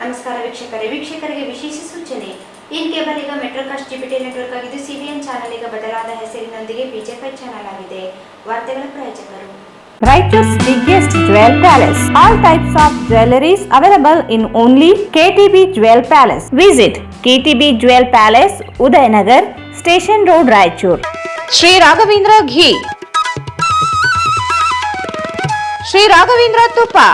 ನಮಸ್ಕಾರ ವೀಕ್ಷಕರಿಗೆ ವಿಶೇಷ ಸೂಚನೆ. ಇನ್ ಕೇಬಲ್ ಈಗ ಮೆಟ್ರೋಕಾಸ್ಟ್ ಡಿಜಿಟಲ್ ನೆಟ್ವರ್ಕ್ ಆಗಿದ್ದು ಸಿಬಿಎನ್ ಚಾನೆಲ್ ಈಗ ಬದಲಾದ ಹೆಸರಿನೊಂದಿಗೆ ಬಿಜೆಪಿ ಚಾನೆಲ್ ಆಗಿದೆ. ವಾರ್ತೆಗಳ ಪ್ರಾಯೋಜಕರು Raichur's biggest jewel palace. All types of jewelries available in only KTB Jewel Palace. Visit KTB Jewel Palace, Udayanagar, Station Road, Raichur. Sri Raghavendra Ghee, Sri Raghavendra Tuppa,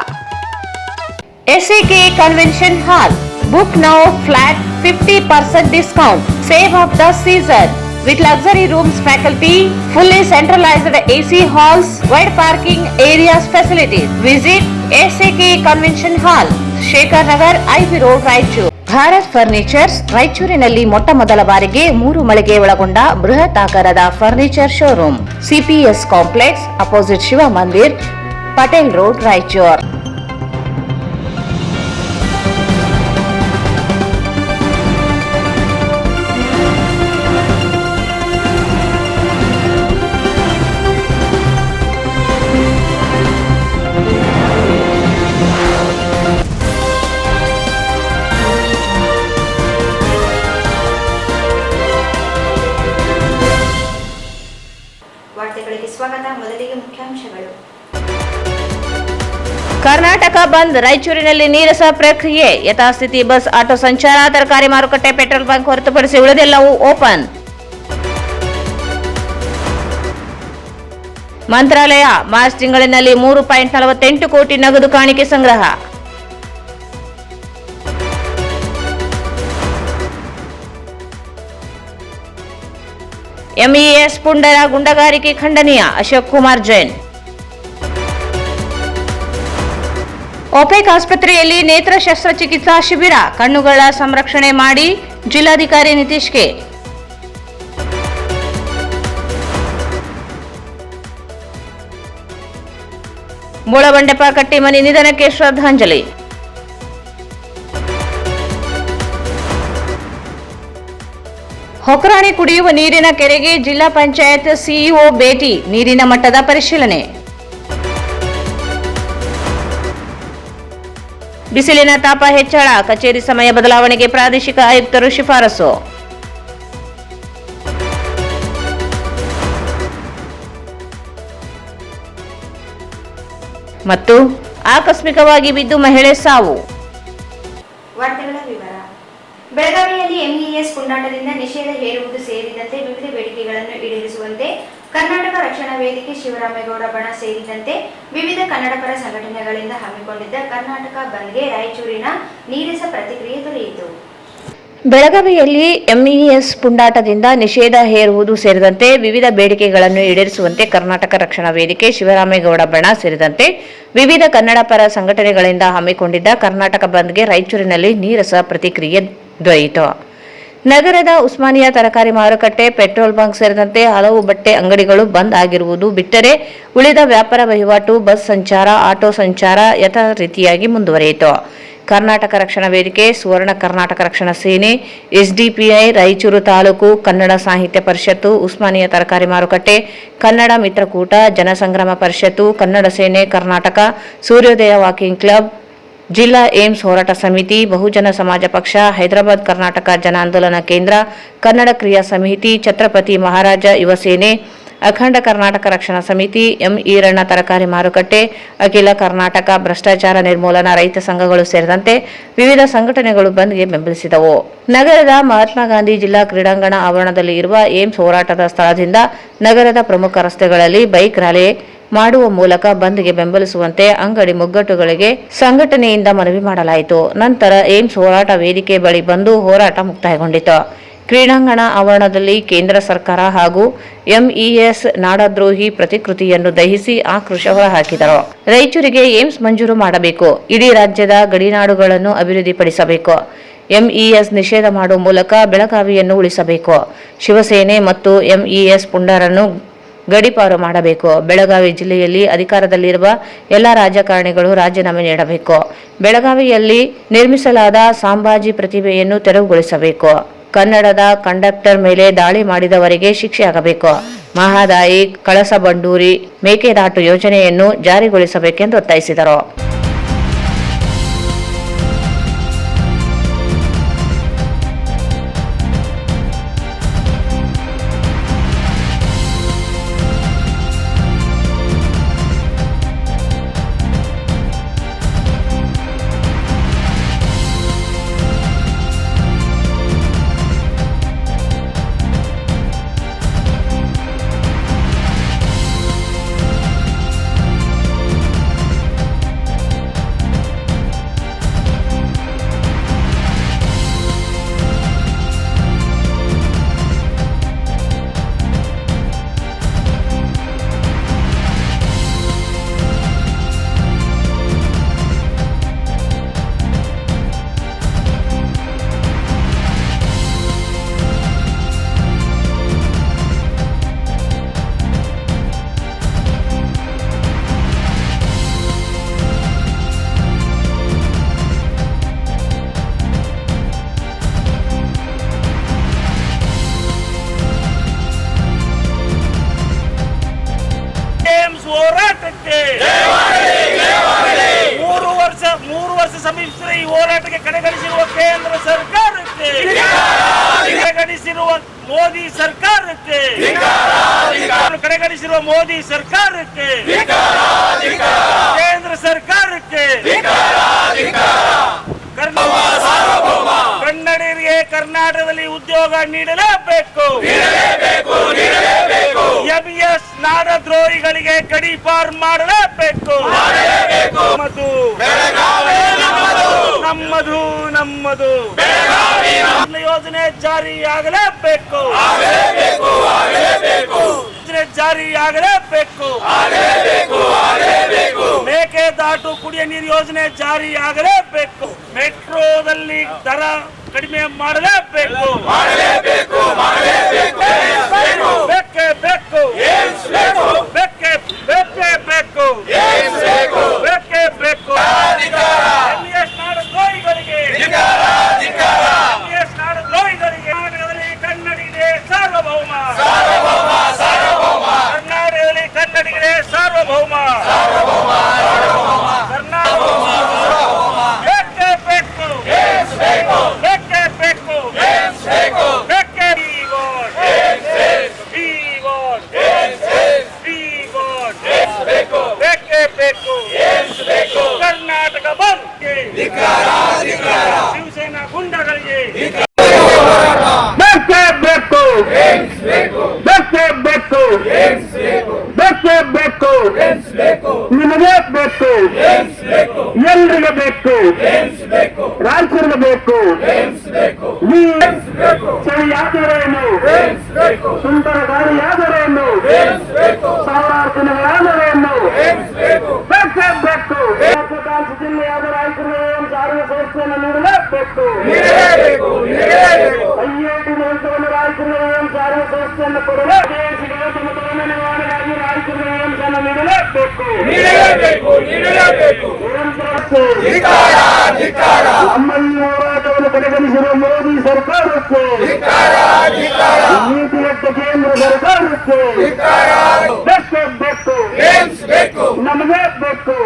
SAK Convention Hall. Book now flat 50% discount. Save of the season. With luxury rooms, faculty, fully centralized AC halls, wide parking areas facilities. Visit SAK Convention Hall, Shekhar Nagar, IV Road, Raichur. Bharat furnitures ರಾಯಚೂರಿನಲ್ಲಿ ಮೊಟ್ಟ ಮೊದಲ ಬಾರಿಗೆ 3 ಮಳಿಗೆ ಒಳಗೊಂಡ ಬೃಹತ್ ಆಕಾರದ furniture showroom. CPS complex opposite Shiva Mandir, Patel road, Raichur. ವಾರ್ತೆಗಳಿಗೆ ಸ್ವಾಗತ. ಮೊದಲಿಗೆ ಮುಖ್ಯಾಂಶಗಳು. ಕರ್ನಾಟಕ ಬಂದ್, ರಾಯಚೂರಿನಲ್ಲಿ ನೀರಸ ಪ್ರಕ್ರಿಯೆ ಯಥಾಸ್ಥಿತಿ. ಬಸ್, ಆಟೋ ಸಂಚಾರ, ತರಕಾರಿ ಮಾರುಕಟ್ಟೆ, ಪೆಟ್ರೋಲ್ ಬಂಕ್ ಹೊರತುಪಡಿಸಿ ಉಳಿದೆಲ್ಲವೂ ಓಪನ್. ಮಂತ್ರಾಲಯ ಮಾರ್ಚ್ ತಿಂಗಳಿನಲ್ಲಿ 3.48 ಕೋಟಿ ನಗದು ಕಾಣಿಕೆ ಸಂಗ್ರಹ. MES ಪುಂಡರ ಗುಂಡಗಾರಿಕೆ ಖಂಡನೀಯ, ಅಶೋಕ್ ಕುಮಾರ್ ಜೈನ್. ಒಪೆಕ್ ಆಸ್ಪತ್ರೆಯಲ್ಲಿ ನೇತ್ರ ಶಸ್ತ್ರಚಿಕಿತ್ಸಾ ಶಿಬಿರ, ಕಣ್ಣುಗಳ ಸಂರಕ್ಷಣೆ ಮಾಡಿ ಜಿಲ್ಲಾಧಿಕಾರಿ ನಿತೀಶ್ ಕೆ. ಬೋಳಬಂಡೆಪ್ಪ ಕಟ್ಟಿಮನಿ ನಿಧನಕ್ಕೆ ಶ್ರದ್ಧಾಂಜಲಿ. ಹೊಕರಾಣಿ ಕುಡಿಯುವ ನೀರಿನ ಕೆರೆಗೆ ಜಿಲ್ಲಾ ಪಂಚಾಯತ್ ಸಿಇಒ ಭೇಟಿ, ನೀರಿನ ಮಟ್ಟದ ಪರಿಶೀಲನೆ. ಬಿಸಿಲಿನ ತಾಪ ಹೆಚ್ಚಳ, ಕಚೇರಿ ಸಮಯ ಬದಲಾವಣೆಗೆ ಪ್ರಾದೇಶಿಕ ಆಯುಕ್ತರು ಶಿಫಾರಸು. ಮತ್ತು ಆಕಸ್ಮಿಕವಾಗಿ ಬಿದ್ದು ಮಹಿಳೆ ಸಾವು. ವಾರ್ತೆಗಳ ವಿವರ. ಬೆಳಗಾವಿಯಲ್ಲಿ MES ಪುಂಡಾಟದಿಂದ ನಿಷೇಧ ಹೇರುವುದು ಸೇರಿದಂತೆ ವಿವಿಧ ಬೇಡಿಕೆಗಳನ್ನು ಈಡೇರಿಸುವಂತೆ ಕರ್ನಾಟಕ ರಕ್ಷಣಾ ವೇದಿಕೆ, ಶಿವರಾಮೇಗೌಡ ಬಣ ಸೇರಿದಂತೆ ವಿವಿಧ ಕನ್ನಡಪರ ಸಂಘಟನೆಗಳಿಂದ ಹಮ್ಮಿಕೊಂಡಿದ್ದ ಕರ್ನಾಟಕ ಬಂದ್ಗೆ ರಾಯಚೂರಿನ ನೀರಸ ಪ್ರತಿಕ್ರಿಯೆ ದೊರೆಯಿತು. ಬೆಳಗಾವಿಯಲ್ಲಿ MES ಪುಂಡಾಟದಿಂದ ನಿಷೇಧ ಹೇರುವುದು ಸೇರಿದಂತೆ ವಿವಿಧ ಬೇಡಿಕೆಗಳನ್ನು ಈಡೇರಿಸುವಂತೆ ಕರ್ನಾಟಕ ರಕ್ಷಣಾ ವೇದಿಕೆ, ಶಿವರಾಮೇಗೌಡ ಬಣ ಸೇರಿದಂತೆ ವಿವಿಧ ಕನ್ನಡಪರ ಸಂಘಟನೆಗಳಿಂದ ಹಮ್ಮಿಕೊಂಡಿದ್ದ ಕರ್ನಾಟಕ ಬಂದ್ಗೆ ರಾಯಚೂರಿನಲ್ಲಿ ನೀರಸ ಪ್ರತಿಕ್ರಿಯೆ ದೊರೆಯಿತು. ನಗರದ ಉಸ್ಮಾನಿಯಾ ತರಕಾರಿ ಮಾರುಕಟ್ಟೆ, ಪೆಟ್ರೋಲ್ ಬಂಕ್ ಸೇರಿದಂತೆ ಹಲವು ಬಟ್ಟೆ ಅಂಗಡಿಗಳು ಬಂದ್ ಆಗಿರುವುದು ಬಿಟ್ಟರೆ ಉಳಿದ ವ್ಯಾಪಾರ ವಹಿವಾಟು, ಬಸ್ ಸಂಚಾರ, ಆಟೋ ಸಂಚಾರ ಯಥಾ ರೀತಿಯಾಗಿ ಮುಂದುವರಿಯಿತು. ಕರ್ನಾಟಕ ರಕ್ಷಣಾ ವೇದಿಕೆ, ಸುವರ್ಣ ಕರ್ನಾಟಕ ರಕ್ಷಣಾ ಸೇನೆ, SDPI, ರಾಯಚೂರು ತಾಲೂಕು ಕನ್ನಡ ಸಾಹಿತ್ಯ ಪರಿಷತ್ತು, ಉಸ್ಮಾನಿಯಾ ತರಕಾರಿ ಮಾರುಕಟ್ಟೆ, ಕನ್ನಡ ಮಿತ್ರಕೂಟ, ಜನಸಂಗ್ರಾಮ ಪರಿಷತ್ತು, ಕನ್ನಡ ಸೇನೆ ಕರ್ನಾಟಕ, ಸೂರ್ಯೋದಯ ವಾಕಿಂಗ್ ಕ್ಲಬ್, ಜಿಲ್ಲಾ ಏಮ್ಸ್ ಹೋರಾಟ ಸಮಿತಿ, ಬಹುಜನ ಸಮಾಜ ಪಕ್ಷ, ಹೈದರಾಬಾದ್ ಕರ್ನಾಟಕ ಜನ ಆಂದೋಲನ ಕೇಂದ್ರ, ಕನ್ನಡ ಕ್ರಿಯಾ ಸಮಿತಿ, ಛತ್ರಪತಿ ಮಹಾರಾಜ ಯುವ ಸೇನೆ, ಅಖಂಡ ಕರ್ನಾಟಕ ರಕ್ಷಣಾ ಸಮಿತಿ, ಈರಣ್ಣ ತರಕಾರಿ ಮಾರುಕಟ್ಟೆ, ಅಖಿಲ ಕರ್ನಾಟಕ ಭ್ರಷ್ಟಾಚಾರ ನಿರ್ಮೂಲನಾ ರೈತ ಸಂಘಗಳು ಸೇರಿದಂತೆ ವಿವಿಧ ಸಂಘಟನೆಗಳು ಬಂದ್ಗೆ ಬೆಂಬಲಿಸಿದವು. ನಗರದ ಮಹಾತ್ಮ ಗಾಂಧಿ ಜಿಲ್ಲಾ ಕ್ರೀಡಾಂಗಣ ಆವರಣದಲ್ಲಿ ಇರುವ ಏಮ್ಸ್ ಹೋರಾಟದ ಸ್ಥಳದಿಂದ ನಗರದ ಪ್ರಮುಖ ರಸ್ತೆಗಳಲ್ಲಿ ಬೈಕ್ ರ್ಯಾಲಿ ಮಾಡುವ ಮೂಲಕ ಬಂದ್ಗೆ ಬೆಂಬಲಿಸುವಂತೆ ಅಂಗಡಿ ಮುಗ್ಗಟ್ಟುಗಳಿಗೆ ಸಂಘಟನೆಯಿಂದ ಮನವಿ ಮಾಡಲಾಯಿತು. ನಂತರ ಏಮ್ಸ್ ಹೋರಾಟ ವೇದಿಕೆ ಬಳಿ ಬಂದು ಹೋರಾಟ ಮುಕ್ತಾಯಗೊಂಡಿತು. ಕ್ರೀಡಾಂಗಣ ಆವರಣದಲ್ಲಿ ಕೇಂದ್ರ ಸರ್ಕಾರ ಹಾಗೂ MES ನಾಡದ್ರೋಹಿ ಪ್ರತಿಕೃತಿಯನ್ನು ದಹಿಸಿ ಆಕ್ರೋಶ ಹೊರಹಾಕಿದರು. ರಾಯಚೂರಿಗೆ ಏಮ್ಸ್ ಮಂಜೂರು ಮಾಡಬೇಕು, ಇಡೀ ರಾಜ್ಯದ ಗಡಿನಾಡುಗಳನ್ನು ಅಭಿವೃದ್ಧಿಪಡಿಸಬೇಕು, MES ನಿಷೇಧ ಮಾಡುವ ಮೂಲಕ ಬೆಳಗಾವಿಯನ್ನು ಉಳಿಸಬೇಕು, ಶಿವಸೇನೆ ಮತ್ತು MES ಪುಂಡರನ್ನು ಗಡಿಪಾರು ಮಾಡಬೇಕು, ಬೆಳಗಾವಿ ಜಿಲ್ಲೆಯಲ್ಲಿ ಅಧಿಕಾರದಲ್ಲಿರುವ ಎಲ್ಲ ರಾಜಕಾರಣಿಗಳು ರಾಜೀನಾಮೆ ನೀಡಬೇಕು, ಬೆಳಗಾವಿಯಲ್ಲಿ ನಿರ್ಮಿಸಲಾದ ಸಂಭಾಜಿ ಪ್ರತಿಮೆಯನ್ನು ತೆರವುಗೊಳಿಸಬೇಕು, ಕನ್ನಡದ ಕಂಡಕ್ಟರ್ ಮೇಲೆ ದಾಳಿ ಮಾಡಿದವರಿಗೆ ಶಿಕ್ಷೆಯಾಗಬೇಕು, ಮಹದಾಯಿ, ಕಳಸ ಬಂಡೂರಿ, ಮೇಕೆದಾಟು ಯೋಜನೆಯನ್ನು ಜಾರಿಗೊಳಿಸಬೇಕೆಂದು ಒತ್ತಾಯಿಸಿದರು. ಮಾಸ ಸಮೀಪಿಸಿದ ಈ ಹೋರಾಟಕ್ಕೆ ಕಡೆಗಣಿಸಿರುವ ಕೇಂದ್ರ ಸರ್ಕಾರಕ್ಕೆ, ಕಡೆಗಣಿಸಿರುವ ಮೋದಿ ಸರ್ಕಾರಕ್ಕೆ, ಕಡೆಗಣಿಸಿರುವ ಮೋದಿ ಸರ್ಕಾರಕ್ಕೆ, ಕೇಂದ್ರ ಸರ್ಕಾರಕ್ಕೆ, ಕನ್ನಡಿಗರಿಗೆ ಕರ್ನಾಟಕದಲ್ಲಿ ಉದ್ಯೋಗ ನೀಡಲೇಬೇಕು. ಎಂಇಎಸ್ ನಾಡದ್ರೋಹಿಗಳಿಗೆ ಗಡೀಪಾರು ಮಾಡಲೇಬೇಕು. ನಮ್ಮದು ನಮ್ಮದು ಯೋಜನೆ ಜಾರಿಯಾಗಲೇಬೇಕು. ಯೋಜನೆ ಜಾರಿಯಾಗಲೇಬೇಕು. ಮೇಕೆದಾಟು ಕುಡಿಯ ನೀರು ಯೋಜನೆ ಜಾರಿಯಾಗಲೇಬೇಕು. ಮೆಟ್ರೋದಲ್ಲಿ ದರ ಕಡಿಮೆ ಮಾಡಲೇಬೇಕು. ಬೇಕೇ ಬೇಕು. ಬೇಕೇ ಬೇಕೇ ಬೇಕು. ಬೇಕೇ ಬೇಕು. ಎಂಇಎಸ್ ನಾಡದ್ರೋಹಿಗಳಿಗೆ, ಎಂಇಎಸ್ ನಾಡದ್ರೋಹಿಗಳಿಗೆ ಕರ್ನಾಟಕದಲ್ಲಿ ಕನ್ನಡಿಗರೇ ಸಾರ್ವಭೌಮ. ಕರ್ನಾಟಕದಲ್ಲಿ ಕನ್ನಡಿಗರೇ ಸಾರ್ವಭೌಮ. ಬೇಕೇ ಬೇಕು. ಬೇಕೇ ಬೇಕು. ಬೇಕೇ ಬೇಕೇ ಬೇಕು. ಕರ್ನಾಟಕ ಬಂದ್ಗೆ ಶಿವಸೇನಾ ಗುಂಡಗಳಿಗೆ ಬೇಕೇ ಬೇಕು. ಬೇಕೇ ಬೇಕು. ಬೇಕೇ ಬೇಕು. ನಿಮಗೆ ಬೇಕು. ಎಲ್ರಿಗೆ ಬೇಕು. ರಾಜ್ಯರಿಗೆ ಬೇಕು. ಚಳಿಯಾದರೇನು, ಸುಂದರ ಗಾಳಿಯಾದರೇನು, ಸಾವಿರಾರು ದಿನಗಳಾದರೇನು, ಬೇಕೇ ಬೇಕು. ಜಿಲ್ಲೆಯಾದ ರಾಯಚೂರಿಗೆ ಸಾರಿಗೆ ಸಂಸ್ಥೆಯನ್ನು ನೀಡಲೇಬೇಕು. ಐಐಟಿ ನಿಯಂತ್ರಣವನ್ನು ರಾಯಚೂರಿಗೆ ಸಾರಿಗೆ ಸಂಸ್ಥೆಯನ್ನು ಕೊಡಲೇಬೇಕು. ನಿರ್ಮಾಣಕ್ಕಾಗಿ ರಾಯಚೂರಿಗೆ ಏಮ್ಸನ್ನು ನೀಡಲೇಬೇಕು. ನಮ್ಮ ಈ ಹೋರಾಟವನ್ನು ಕಡೆಗಣಿಸಿರುವ ಮೋದಿ ಸರ್ಕಾರಕ್ಕೆ, ನೀತಿಯತ್ತ ಕೇಂದ್ರ ಸರ್ಕಾರಕ್ಕೆ ಬೇಕೇ ಬೇಕು. ನಮಗೆ ಬೇಕು.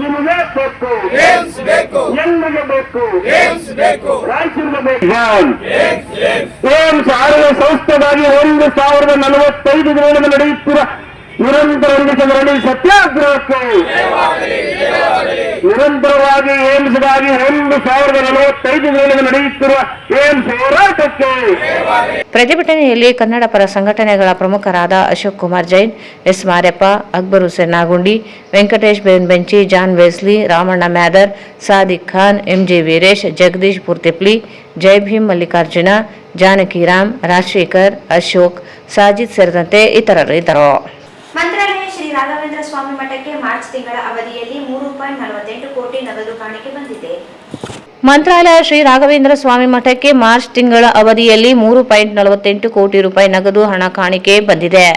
ನಿಮಗೆ ಬೇಕು. ಎಲ್ಲಿಗೆ ಬೇಕು. ರಾಯಚೂರಿಗೆ ಬೇಕು. ಏಮ್ಸ್ ಆರೋಗ್ಯ ಸಂಸ್ಥೆಗಾಗಿ 1045 ದಿನಗಳಿಂದ ನಡೆಯುತ್ತಿರುವ ನಿರಂತರ ಧರಣಿ ಸತ್ಯಾಗ್ರಹಕ್ಕೆ, ನಿರಂತರವಾಗಿ ಏಮ್ಸ್ಗಾಗಿ 1045 ದಿನಗಳಿಂದ ನಡೆಯುತ್ತಿರುವ ಏಮ್ಸ್ ಹೋರಾಟಕ್ಕೆ. ಪ್ರತಿಭಟನೆಯಲ್ಲಿ ಕನ್ನಡ ಪರ ಸಂಘಟನೆಗಳ ಪ್ರಮುಖರಾದ Ashok Kumar Jain, S Maryappa, Akbar Hussain Nagundi, Venkatesh Benbenchi, John Wesley, Ramanna Myadar, Sadiq Khan, MJ Veeresh, Jagadish Poorthipli, Jai Bhim Mallikarjuna, Janakiram, Rajashekar, Ashok, Sajid ಸೇರಿದಂತೆ ಇತರರು ಇದ್ದರು. ಮಂತ್ರಾಲಯ ಶ್ರೀ ರಾಘವೇಂದ್ರ ಸ್ವಾಮಿ ಮಠಕ್ಕೆ ಮಾರ್ಚ್ ತಿಂಗಳ ಅವಧಿಯಲ್ಲಿ ₹3.48 ಕೋಟಿ ನಗದು ಕಾಣಿಕೆ ಬಂದಿದೆ. ಮಂತ್ರಾಲಯ ಶ್ರೀ ರಾಘವೇಂದ್ರ ಸ್ವಾಮಿ ಮಠಕ್ಕೆ ಮಾರ್ಚ್ ತಿಂಗಳ ಅವಧಿಯಲ್ಲಿ ₹3.48 ಕೋಟಿ ನಗದು ಹಣ ಕಾಣಿಕೆ ಬಂದಿದೆ.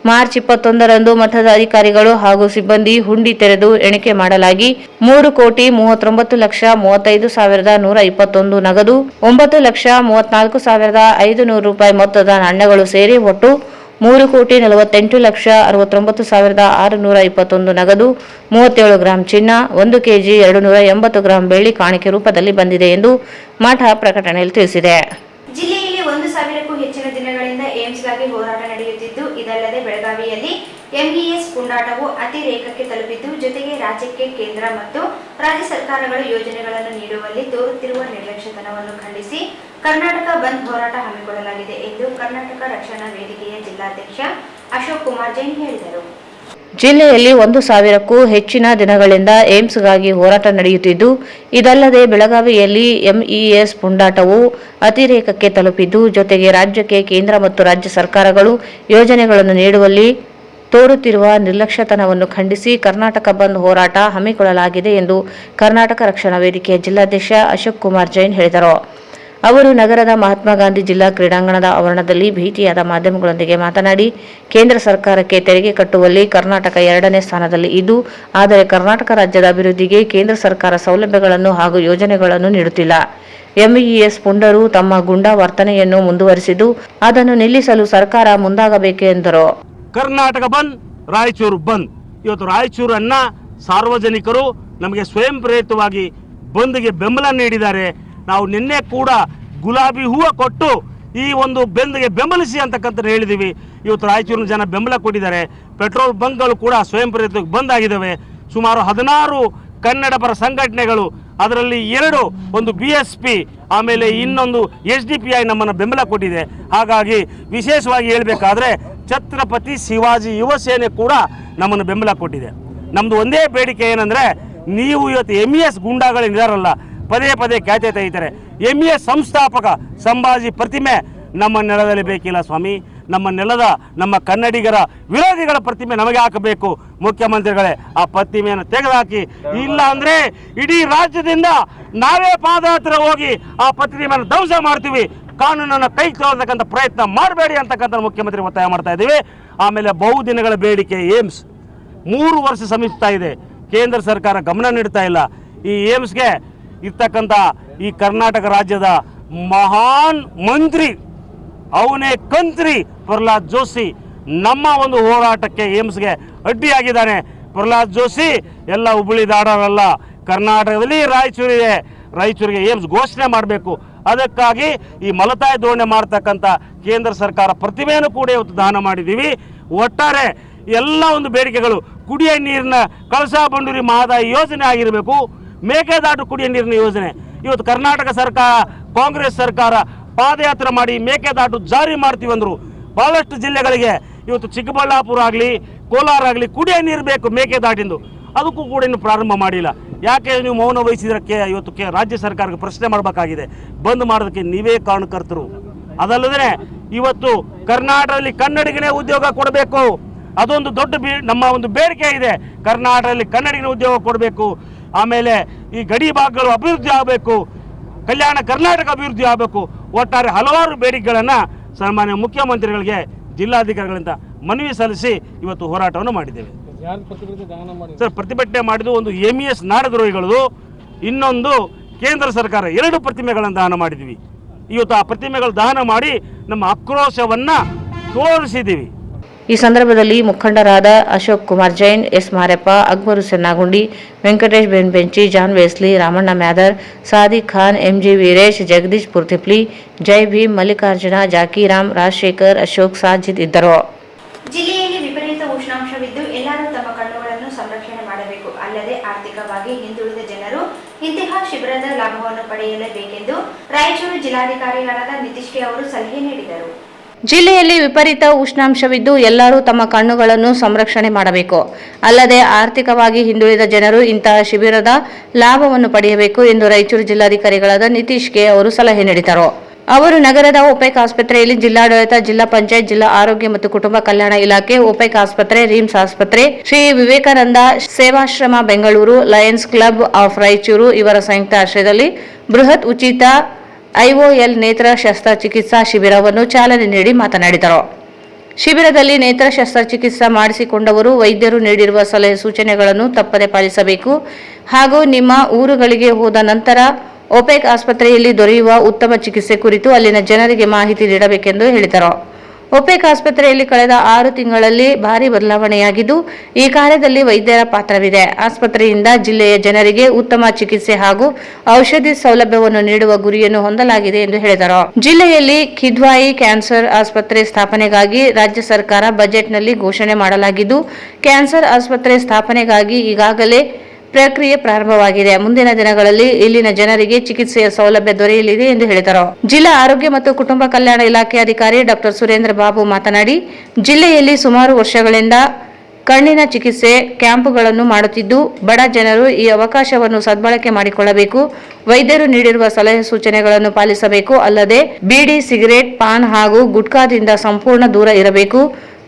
ಮಾರ್ಚ್ 21ರಂದು ಮಠದ ಅಧಿಕಾರಿಗಳು ಹಾಗೂ ಸಿಬ್ಬಂದಿ ಹುಂಡಿ ತೆರೆದು ಎಣಿಕೆ ಮಾಡಲಾಗಿ ₹3,33,35,121 ನಗದು, ₹9,34,500 ಮೊತ್ತದ ನಾಣ್ಯಗಳು ಸೇರಿ ಒಟ್ಟು ₹3,48,69,621 ನಗದು, 37 ಗ್ರಾಂ ಚಿನ್ನ, 1 ಕೆಜಿ 280 ಗ್ರಾಂ ಬೆಳ್ಳಿ ಕಾಣಿಕೆ ರೂಪದಲ್ಲಿ ಬಂದಿದೆ ಎಂದು ಮಠ ಪ್ರಕಟಣೆಯಲ್ಲಿ ತಿಳಿಸಿದೆ. ಜಿಲ್ಲೆಯಲ್ಲಿ 1,000ಕ್ಕೂ ಹೆಚ್ಚಿನ ದಿನಗಳಿಂದ ಏಮ್ಸ್ಗಾಗಿ ಹೋರಾಟ ನಡೆಯುತ್ತಿದ್ದು, ಇದಲ್ಲದೆ ಬೆಳಗಾವಿಯಲ್ಲಿ ಎಂಇಎಸ್ ಪುಂಡಾಟವು ಅತಿರೇಕಕ್ಕೆ ತಲುಪಿದ್ದು, ಜೊತೆಗೆ ರಾಜ್ಯಕ್ಕೆ ಕೇಂದ್ರ ಮತ್ತು ರಾಜ್ಯ ಸರ್ಕಾರಗಳು ಯೋಜನೆಗಳನ್ನು ನೀಡುವಲ್ಲಿ ತೋರುತ್ತಿರುವ ನಿರ್ಲಕ್ಷ್ಯತನವನ್ನು ಖಂಡಿಸಿ ಕರ್ನಾಟಕ ಬಂದ್ ಹೋರಾಟ ಹಮ್ಮಿಕೊಳ್ಳಲಾಗಿದೆ ಎಂದು ಕರ್ನಾಟಕ ರಕ್ಷಣಾ ವೇದಿಕೆಯ ಜಿಲ್ಲಾಧ್ಯಕ್ಷ ಅಶೋಕ್ ಕುಮಾರ್ ಜೈನ್ ಹೇಳಿದರು. ಜಿಲ್ಲೆಯಲ್ಲಿ 1,000ಕ್ಕೂ ಹೆಚ್ಚಿನ ದಿನಗಳಿಂದ ಏಮ್ಸ್ಗಾಗಿ ಹೋರಾಟ ನಡೆಯುತ್ತಿದ್ದು, ಇದಲ್ಲದೆ ಬೆಳಗಾವಿಯಲ್ಲಿ ಎಂಇಎಸ್ ಪುಂಡಾಟವು ಅತಿರೇಕಕ್ಕೆ ತಲುಪಿದ್ದು, ಜೊತೆಗೆ ರಾಜ್ಯಕ್ಕೆ ಕೇಂದ್ರ ಮತ್ತು ರಾಜ್ಯ ಸರ್ಕಾರಗಳು ಯೋಜನೆಗಳನ್ನು ನೀಡುವಲ್ಲಿ ತೋರುತ್ತಿರುವ ನಿರ್ಲಕ್ಷ್ಯತನವನ್ನು ಖಂಡಿಸಿ ಕರ್ನಾಟಕ ಬಂದ್ ಹೋರಾಟ ಹಮ್ಮಿಕೊಳ್ಳಲಾಗಿದೆ ಎಂದು ಕರ್ನಾಟಕ ರಕ್ಷಣಾ ವೇದಿಕೆಯ ಜಿಲ್ಲಾಧ್ಯಕ್ಷ ಅಶೋಕ್ ಕುಮಾರ್ ಜೈನ್ ಹೇಳಿದರು. ಅವರು ನಗರದ ಮಹಾತ್ಮ ಗಾಂಧಿ ಜಿಲ್ಲಾ ಕ್ರೀಡಾಂಗಣದ ಆವರಣದಲ್ಲಿ ಭೇಟಿಯಾದ ಮಾಧ್ಯಮಗಳೊಂದಿಗೆ ಮಾತನಾಡಿ, ಕೇಂದ್ರ ಸರ್ಕಾರಕ್ಕೆ ತೆರಿಗೆ ಕಟ್ಟುವಲ್ಲಿ ಕರ್ನಾಟಕ 2ನೇ ಸ್ಥಾನದಲ್ಲಿ ಇದ್ದು, ಆದರೆ ಕರ್ನಾಟಕ ರಾಜ್ಯದ ಅಭಿವೃದ್ಧಿಗೆ ಕೇಂದ್ರ ಸರ್ಕಾರ ಸೌಲಭ್ಯಗಳನ್ನು ಹಾಗೂ ಯೋಜನೆಗಳನ್ನು ನೀಡುತ್ತಿಲ್ಲ. ಎಂಇಎಸ್ ಪುಂಡರು ತಮ್ಮ ಗುಂಡಾ ವರ್ತನೆಯನ್ನು ಮುಂದುವರಿಸಿದ್ದು, ಅದನ್ನು ನಿಲ್ಲಿಸಲು ಸರ್ಕಾರ ಮುಂದಾಗಬೇಕು ಎಂದರು. ಕರ್ನಾಟಕ ಬಂದ್, ರಾಯಚೂರು ಬಂದ್. ಇವತ್ತು ರಾಯಚೂರನ್ನ ಸಾರ್ವಜನಿಕರು ನಮಗೆ ಸ್ವಯಂ ಪ್ರೇರಿತವಾಗಿ ಬಂದ್ಗೆ ಬೆಂಬಲ ನೀಡಿದ್ದಾರೆ. ನಾವು ನಿನ್ನೆ ಕೂಡ ಗುಲಾಬಿ ಹೂವು ಕೊಟ್ಟು ಈ ಒಂದು ಬಂದ್ಗೆ ಬೆಂಬಲಿಸಿ ಅಂತಕ್ಕಂಥ ಹೇಳಿದ್ದೀವಿ. ಇವತ್ತು ರಾಯಚೂರಿನ ಜನ ಬೆಂಬಲ ಕೊಟ್ಟಿದ್ದಾರೆ. ಪೆಟ್ರೋಲ್ ಬಂಕ್ಗಳು ಕೂಡ ಸ್ವಯಂ ಪ್ರೇರಿತವಾಗಿ ಬಂದ್ ಆಗಿದ್ದಾವೆ. ಸುಮಾರು 16 ಕನ್ನಡ ಪರ ಸಂಘಟನೆಗಳು, ಅದರಲ್ಲಿ 2 ಒಂದು BSP ಆಮೇಲೆ ಇನ್ನೊಂದು SDPI ನಮ್ಮನ್ನು ಬೆಂಬಲ ಕೊಟ್ಟಿದೆ. ಹಾಗಾಗಿ ವಿಶೇಷವಾಗಿ ಹೇಳಬೇಕಾದ್ರೆ ಛತ್ರಪತಿ ಶಿವಾಜಿ ಯುವ ಸೇನೆ ಕೂಡ ನಮ್ಮನ್ನು ಬೆಂಬಲ ಕೊಟ್ಟಿದೆ. ನಮ್ಮದು ಒಂದೇ ಬೇಡಿಕೆ ಏನಂದರೆ, ನೀವು ಇವತ್ತು MES ಗುಂಡಾಗಳಿದ್ದಾರಲ್ಲ, ಪದೇ ಪದೇ ಖ್ಯಾತೆ ತೆಗಿತಾರೆ. MES ಸಂಸ್ಥಾಪಕ ಸಂಭಾಜಿ ಪ್ರತಿಮೆ ನಮ್ಮ ನೆಲದಲ್ಲಿ ಬೇಕಿಲ್ಲ ಸ್ವಾಮಿ. ನಮ್ಮ ನೆಲದ ನಮ್ಮ ಕನ್ನಡಿಗರ ವಿರೋಧಿಗಳ ಪ್ರತಿಮೆ ನಮಗೆ ಹಾಕಬೇಕು. ಮುಖ್ಯಮಂತ್ರಿಗಳೇ, ಆ ಪ್ರತಿಮೆಯನ್ನು ತೆಗೆದುಹಾಕಿ. ಇಲ್ಲ ಅಂದರೆ ಇಡೀ ರಾಜ್ಯದಿಂದ ನಾವೇ ಪಾದಯಾತ್ರೆ ಹೋಗಿ ಆ ಪ್ರತಿಮೆಯನ್ನು ಧ್ವಂಸ ಮಾಡ್ತೀವಿ. ಕಾನೂನನ್ನು ಕೈ ತೊಗೊಳ್ತಕ್ಕಂಥ ಪ್ರಯತ್ನ ಮಾಡಬೇಡಿ ಅಂತಕ್ಕಂಥ ಮುಖ್ಯಮಂತ್ರಿ ಒತ್ತಾಯ ಮಾಡ್ತಾ ಇದ್ದೀವಿ. ಆಮೇಲೆ ಬಹುದಿನಗಳ ಬೇಡಿಕೆ ಏಮ್ಸ್ 3 ವರ್ಷ ಸಮೀಪಿಸ್ತಾ ಇದೆ. ಕೇಂದ್ರ ಸರ್ಕಾರ ಗಮನ ನೀಡ್ತಾ ಇಲ್ಲ. ಈ ಏಮ್ಸ್ಗೆ ಇರ್ತಕ್ಕಂಥ ಈ ಕರ್ನಾಟಕ ರಾಜ್ಯದ ಮಹಾನ್ ಮಂತ್ರಿ, ಅವನೇ ಕಂತ್ರಿ ಪ್ರಹ್ಲಾದ್ ಜೋಶಿ ನಮ್ಮ ಒಂದು ಹೋರಾಟಕ್ಕೆ ಏಮ್ಸ್ಗೆ ಅಡ್ಡಿಯಾಗಿದ್ದಾನೆ. ಪ್ರಹ್ಲಾದ್ ಜೋಶಿ ಎಲ್ಲ ಹುಬ್ಬಳ್ಳಿ ಧಾರವಾಡ, ಕರ್ನಾಟಕದಲ್ಲಿ ರಾಯಚೂರಿಗೆ ಏಮ್ಸ್ ಘೋಷಣೆ ಮಾಡಬೇಕು. ಅದಕ್ಕಾಗಿ ಈ ಮಲತಾಯಿ ಧೋರಣೆ ಮಾಡ್ತಕ್ಕಂಥ ಕೇಂದ್ರ ಸರ್ಕಾರ ಪ್ರತಿಮೆಯನ್ನು ಕೂಡ ಇವತ್ತು ದಾನ ಮಾಡಿದ್ದೀವಿ. ಒಟ್ಟಾರೆ ಎಲ್ಲ ಒಂದು ಬೇಡಿಕೆಗಳು, ಕುಡಿಯ ನೀರಿನ ಕಳಸಾ ಬಂಡೂರಿ ಮಹದಾಯಿ ಯೋಜನೆ ಆಗಿರಬೇಕು, ಮೇಕೆದಾಟು ಕುಡಿಯ ನೀರಿನ ಯೋಜನೆ. ಇವತ್ತು ಕರ್ನಾಟಕ ಸರ್ಕಾರ, ಕಾಂಗ್ರೆಸ್ ಸರ್ಕಾರ ಪಾದಯಾತ್ರೆ ಮಾಡಿ ಮೇಕೆದಾಟು ಜಾರಿ ಮಾಡ್ತೀವಿ ಅಂದರು. ಭಾಳಷ್ಟು ಜಿಲ್ಲೆಗಳಿಗೆ ಇವತ್ತು ಚಿಕ್ಕಬಳ್ಳಾಪುರ ಆಗಲಿ, ಕೋಲಾರ ಆಗಲಿ ಕುಡಿಯ ನೀರು ಬೇಕು ಮೇಕೆದಾಟಿಂದು, ಅದಕ್ಕೂ ಕೂಡ ಇನ್ನು ಪ್ರಾರಂಭ ಮಾಡಿಲ್ಲ. ಯಾಕೆ ನೀವು ಮೌನ ವಹಿಸಿದ್ರಕ್ಕೆ ಇವತ್ತು ರಾಜ್ಯ ಸರ್ಕಾರಕ್ಕೆ ಪ್ರಶ್ನೆ ಮಾಡಬೇಕಾಗಿದೆ. ಬಂದ್ ಮಾಡೋದಕ್ಕೆ ನೀವೇ ಕಾರಣಕರ್ತರು. ಅದಲ್ಲದೆ ಇವತ್ತು ಕರ್ನಾಟಕದಲ್ಲಿ ಕನ್ನಡಿಗನೇ ಉದ್ಯೋಗ ಕೊಡಬೇಕು, ಅದೊಂದು ದೊಡ್ಡ ನಮ್ಮ ಒಂದು ಬೇಡಿಕೆ ಇದೆ. ಕರ್ನಾಟಕದಲ್ಲಿ ಕನ್ನಡಿಗನ ಉದ್ಯೋಗ ಕೊಡಬೇಕು. ಆಮೇಲೆ ಈ ಗಡಿ ಭಾಗಗಳು ಅಭಿವೃದ್ಧಿ ಆಗಬೇಕು, ಕಲ್ಯಾಣ ಕರ್ನಾಟಕ ಅಭಿವೃದ್ಧಿ ಆಗಬೇಕು. ಒಟ್ಟಾರೆ ಹಲವಾರು ಬೇಡಿಕೆಗಳನ್ನು ಸನ್ಮಾನ್ಯ ಮುಖ್ಯಮಂತ್ರಿಗಳಿಗೆ ಜಿಲ್ಲಾಧಿಕಾರಿಗಳಿಂದ ಮನವಿ ಸಲ್ಲಿಸಿ ಇವತ್ತು ಹೋರಾಟವನ್ನು ಮಾಡಿದ್ದೇವೆ. ಸರ್, ಪ್ರತಿಭಟನೆ ಮಾಡಿದ್ದು ಒಂದು MES ನಾಡದ್ರೋಹಿಗಳದು, ಇನ್ನೊಂದು ಕೇಂದ್ರ ಸರ್ಕಾರ 2 ಪ್ರತಿಮೆಗಳನ್ನು ದಹನ ಮಾಡಿದ್ದೀವಿ. ಇವತ್ತು ಆ ಪ್ರತಿಮೆಗಳು ದಹನ ಮಾಡಿ ನಮ್ಮ ಆಕ್ರೋಶವನ್ನು ತೋರಿಸಿದ್ದೀವಿ. ಈ ಸಂದರ್ಭದಲ್ಲಿ ಮುಖಂಡರಾದ Ashok Kumar Jain, S Mareppa, Akbar Sennagundi, Venkatesh Benbenchi, John Wesley, Ramanna Myadar, Sadiq Khan, MG Veeresh, Jagadish Purthipli, Jai Bhim, Mallikarjuna, Jakiram, Rajashekar, Ashok, Sajid ಇದ್ದರು. ಜಿಲ್ಲೆಯಲ್ಲಿ ವಿಪರೀತ ಉಷ್ಣಾಂಶವಿದ್ದು ಎಲ್ಲರೂ ತಮ್ಮ ಕಣ್ಣುಗಳನ್ನು ಸಂರಕ್ಷಣೆ ಮಾಡಬೇಕು. ಅಲ್ಲದೆ ಆರ್ಥಿಕವಾಗಿ ಹಿಂದುಳಿದ ಜನರು ಇಂತಹ ಶಿಬಿರದ ಲಾಭವನ್ನು ಪಡೆಯಲೇಬೇಕೆಂದು ರಾಯಚೂರು ಜಿಲ್ಲಾಧಿಕಾರಿಗಳಾದ ನಿತೀಶ್ ಕೆ ಅವರು ಸಲಹೆ ನೀಡಿದರು. ಜಿಲ್ಲೆಯಲ್ಲಿ ವಿಪರೀತ ಉಷ್ಣಾಂಶವಿದ್ದು ಎಲ್ಲರೂ ತಮ್ಮ ಕಣ್ಣುಗಳನ್ನು ಸಂರಕ್ಷಣೆ ಮಾಡಬೇಕು. ಅಲ್ಲದೆ ಆರ್ಥಿಕವಾಗಿ ಹಿಂದುಳಿದ ಜನರು ಇಂತಹ ಶಿಬಿರದ ಲಾಭವನ್ನು ಪಡೆಯಬೇಕು ಎಂದು ರಾಯಚೂರು ಜಿಲ್ಲಾಧಿಕಾರಿಗಳಾದ ನಿತೀಶ್ ಕೆ ಅವರು ಸಲಹೆ ನೀಡಿದರು. ಅವರು ನಗರದ ಒಪೆಕ್ ಆಸ್ಪತ್ರೆಯಲ್ಲಿ ಜಿಲ್ಲಾಡಳಿತ, ಜಿಲ್ಲಾ ಪಂಚಾಯತ್, ಜಿಲ್ಲಾ ಆರೋಗ್ಯ ಮತ್ತು ಕುಟುಂಬ ಕಲ್ಯಾಣ ಇಲಾಖೆ, ಒಪೆಕ್ ಆಸ್ಪತ್ರೆ, ರಿಮ್ಸ್ ಆಸ್ಪತ್ರೆ, Shri Vivekananda Sevashrama Bengaluru, Lions club of Raichur ಇವರ ಸಂಯುಕ್ತ ಆಶ್ರಯದಲ್ಲಿ ಬೃಹತ್ ಉಚಿತ IOL ನೇತ್ರ ಶಸ್ತ್ರಚಿಕಿತ್ಸಾ ಶಿಬಿರವನ್ನು ಚಾಲನೆ ನೀಡಿ ಮಾತನಾಡಿದರು. ಶಿಬಿರದಲ್ಲಿ ನೇತ್ರ ಶಸ್ತ್ರಚಿಕಿತ್ಸಾ ಮಾಡಿಸಿಕೊಂಡವರು ವೈದ್ಯರು ನೀಡಿರುವ ಸಲಹೆ ಸೂಚನೆಗಳನ್ನು ತಪ್ಪದೆ ಪಾಲಿಸಬೇಕು ಹಾಗೂ ನಿಮ್ಮ ಊರುಗಳಿಗೆ ಹೋದ ನಂತರ ಒಪೆಕ್ ಆಸ್ಪತ್ರೆಯಲ್ಲಿ ದೊರೆಯುವ ಉತ್ತಮ ಚಿಕಿತ್ಸೆ ಕುರಿತು ಅಲ್ಲಿನ ಜನರಿಗೆ ಮಾಹಿತಿ ನೀಡಬೇಕೆಂದು ಹೇಳಿದರು. ಒಪೆಕ್ ಆಸ್ಪತ್ರೆಯಲ್ಲಿ ಕಳೆದ 6 ತಿಂಗಳಲ್ಲಿ ಭಾರಿ ಬದಲಾವಣೆಯಾಗಿದ್ದು ಈ ಕಾರ್ಯದಲ್ಲಿ ವೈದ್ಯರ ಪಾತ್ರವಿದೆ. ಆಸ್ಪತ್ರೆಯಿಂದ ಜಿಲ್ಲೆಯ ಜನರಿಗೆ ಉತ್ತಮ ಚಿಕಿತ್ಸೆ ಹಾಗೂ ಔಷಧಿ ಸೌಲಭ್ಯವನ್ನು ನೀಡುವ ಗುರಿಯನ್ನು ಹೊಂದಲಾಗಿದೆ ಎಂದು ಹೇಳಿದರು. ಜಿಲ್ಲೆಯಲ್ಲಿ ಕಿದ್ವಾಯಿ ಕ್ಯಾನ್ಸರ್ ಆಸ್ಪತ್ರೆ ಸ್ಥಾಪನೆಗಾಗಿ ರಾಜ್ಯ ಸರ್ಕಾರ ಬಜೆಟ್ನಲ್ಲಿ ಘೋಷಣೆ ಮಾಡಲಾಗಿದ್ದು ಕ್ಯಾನ್ಸರ್ ಆಸ್ಪತ್ರೆ ಸ್ಥಾಪನೆಗಾಗಿ ಈಗಾಗಲೇ ಪ್ರಕ್ರಿಯೆ ಪ್ರಾರಂಭವಾಗಿದೆ. ಮುಂದಿನ ದಿನಗಳಲ್ಲಿ ಇಲ್ಲಿನ ಜನರಿಗೆ ಚಿಕಿತ್ಸೆಯ ಸೌಲಭ್ಯ ದೊರೆಯಲಿದೆ ಎಂದು ಹೇಳಿದರು. ಜಿಲ್ಲಾ ಆರೋಗ್ಯ ಮತ್ತು ಕುಟುಂಬ ಕಲ್ಯಾಣ ಇಲಾಖೆ ಅಧಿಕಾರಿ ಡಾ ಸುರೇಂದ್ರ ಬಾಬು ಮಾತನಾಡಿ, ಜಿಲ್ಲೆಯಲ್ಲಿ ಸುಮಾರು ವರ್ಷಗಳಿಂದ ಕಣ್ಣಿನ ಚಿಕಿತ್ಸೆ ಕ್ಯಾಂಪುಗಳನ್ನು ಮಾಡುತ್ತಿದ್ದು ಬಡ ಜನರು ಈ ಅವಕಾಶವನ್ನು ಸದ್ಬಳಕೆ ಮಾಡಿಕೊಳ್ಳಬೇಕು. ವೈದ್ಯರು ನೀಡಿರುವ ಸಲಹೆ ಸೂಚನೆಗಳನ್ನು ಪಾಲಿಸಬೇಕು. ಅಲ್ಲದೆ ಬೀಡಿ, ಸಿಗರೇಟ್, ಪಾನ್ ಹಾಗೂ ಗುಟ್ಕಾದಿಂದ ಸಂಪೂರ್ಣ ದೂರ ಇರಬೇಕು.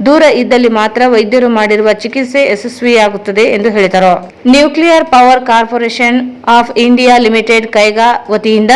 ದೂರ ಇದ್ದಲ್ಲಿ ಮಾತ್ರ ವೈದ್ಯರು ಮಾಡಿರುವ ಚಿಕಿತ್ಸೆ ಯಶಸ್ವಿಯಾಗುತ್ತದೆ ಎಂದು ಹೇಳಿದರು. Nuclear power corporation of India limited Kaiga ವತಿಯಿಂದ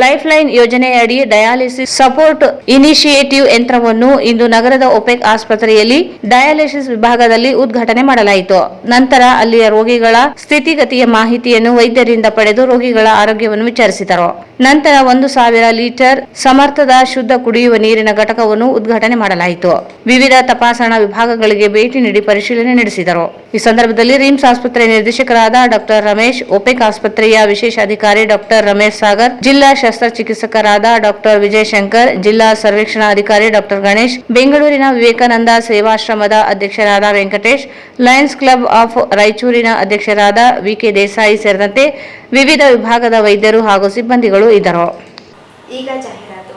ಲೈಫ್ ಲೈನ್ ಯೋಜನೆಯಡಿ ಡಯಾಲಿಸಿಸ್ ಸಪೋರ್ಟ್ ಇನಿಷಿಯೇಟಿವ್ ಯಂತ್ರವನ್ನು ಇಂದು ನಗರದ ಒಪೆಕ್ ಆಸ್ಪತ್ರೆಯಲ್ಲಿ ಡಯಾಲಿಸಿಸ್ ವಿಭಾಗದಲ್ಲಿ ಉದ್ಘಾಟನೆ ಮಾಡಲಾಯಿತು. ನಂತರ ಅಲ್ಲಿಯ ರೋಗಿಗಳ ಸ್ಥಿತಿಗತಿಯ ಮಾಹಿತಿಯನ್ನು ವೈದ್ಯರಿಂದ ಪಡೆದು ರೋಗಿಗಳ ಆರೋಗ್ಯವನ್ನು ವಿಚಾರಿಸಿದರು. ನಂತರ 1,000 ಲೀಟರ್ ಸಮರ್ಥದ ಶುದ್ಧ ಕುಡಿಯುವ ನೀರಿನ ಘಟಕವನ್ನು ಉದ್ಘಾಟನೆ ಮಾಡಲಾಯಿತು. ವಿವಿಧ ತಪಾಸಣಾ ವಿಭಾಗಗಳಿಗೆ ಭೇಟಿ ನೀಡಿ ಪರಿಶೀಲನೆ ನಡೆಸಿದರು. ಈ ಸಂದರ್ಭದಲ್ಲಿ ರಿಮ್ಸ್ ಆಸ್ಪತ್ರೆ ನಿರ್ದೇಶಕರಾದ ಡಾಕ್ಟರ್ ರಮೇಶ್, ಒಪೆಕ್ ಆಸ್ಪತ್ರೆಯ ವಿಶೇಷ ಅಧಿಕಾರಿ ಡಾಕ್ಟರ್ ರಮೇಶ್ ಸಾಗರ್, ಜಿಲ್ಲಾ ಶಸ್ತ್ರಚಿಕಿತ್ಸಕರಾದ ಡಾಕ್ಟರ್ ವಿಜಯಶಂಕರ್, ಜಿಲ್ಲಾ ಸರ್ವೇಕ್ಷಣಾ ಅಧಿಕಾರಿ ಡಾಕ್ಟರ್ ಗಣೇಶ್, ಬೆಂಗಳೂರಿನ ವಿವೇಕಾನಂದ ಸೇವಾಶ್ರಮದ ಅಧ್ಯಕ್ಷರಾದ ವೆಂಕಟೇಶ್, ಲಯನ್ಸ್ ಕ್ಲಬ್ ಆಫ್ ರಾಯಚೂರಿನ ಅಧ್ಯಕ್ಷರಾದ ವಿಕೆ ದೇಸಾಯಿ ಸೇರಿದಂತೆ ವಿವಿಧ ವಿಭಾಗದ ವೈದ್ಯರು ಹಾಗೂ ಸಿಬ್ಬಂದಿಗಳು ಇದ್ದರು. ಈಗ ಜಾಹೀರಾತು.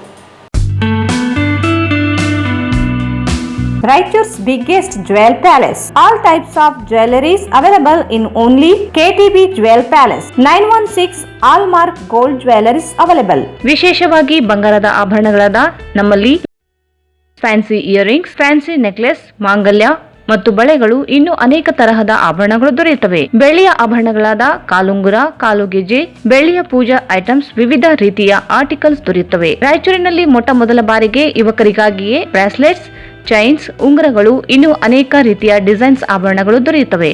Raichur's biggest jewel palace. All types of jewelries available in only KTB Jewel Palace. 916 Allmark Gold Jewelries available. ವಿಶೇಷವಾಗಿ ಬಂಗಾರದ ಆಭರಣಗಳಾದ ನಮ್ಮಲ್ಲಿ ಫ್ಯಾನ್ಸಿ ಇಯರಿಂಗ್ಸ್, ಫ್ಯಾನ್ಸಿ ನೆಕ್ಲೆಸ್, ಮಾಂಗಲ್ಯ ಮತ್ತು ಬಳೆಗಳು, ಇನ್ನು ಅನೇಕ ತರಹದ ಆಭರಣಗಳು ದೊರೆಯುತ್ತವೆ. ಬೆಳ್ಳಿಯ ಆಭರಣಗಳಾದ ಕಾಲುಂಗುರ, ಕಾಲುಗೆಜೆ, ಬೆಳ್ಳಿಯ ಪೂಜಾ ಐಟಮ್ಸ್, ವಿವಿಧ ರೀತಿಯ ಆರ್ಟಿಕಲ್ಸ್ ದೊರೆಯುತ್ತವೆ. ರಾಯಚೂರಿನಲ್ಲಿ ಮೊದಲ ಬಾರಿಗೆ ಯುವಕರಿಗಾಗಿಯೇ ಬ್ರಾಸ್ಲೆಟ್ಸ್, ಚೈನ್ಸ್, ಉಂಗುರಗಳು, ಇನ್ನು ಅನೇಕ ರೀತಿಯ ಡಿಸೈನ್ಸ್ ಆಭರಣಗಳು ದೊರೆಯುತ್ತವೆ.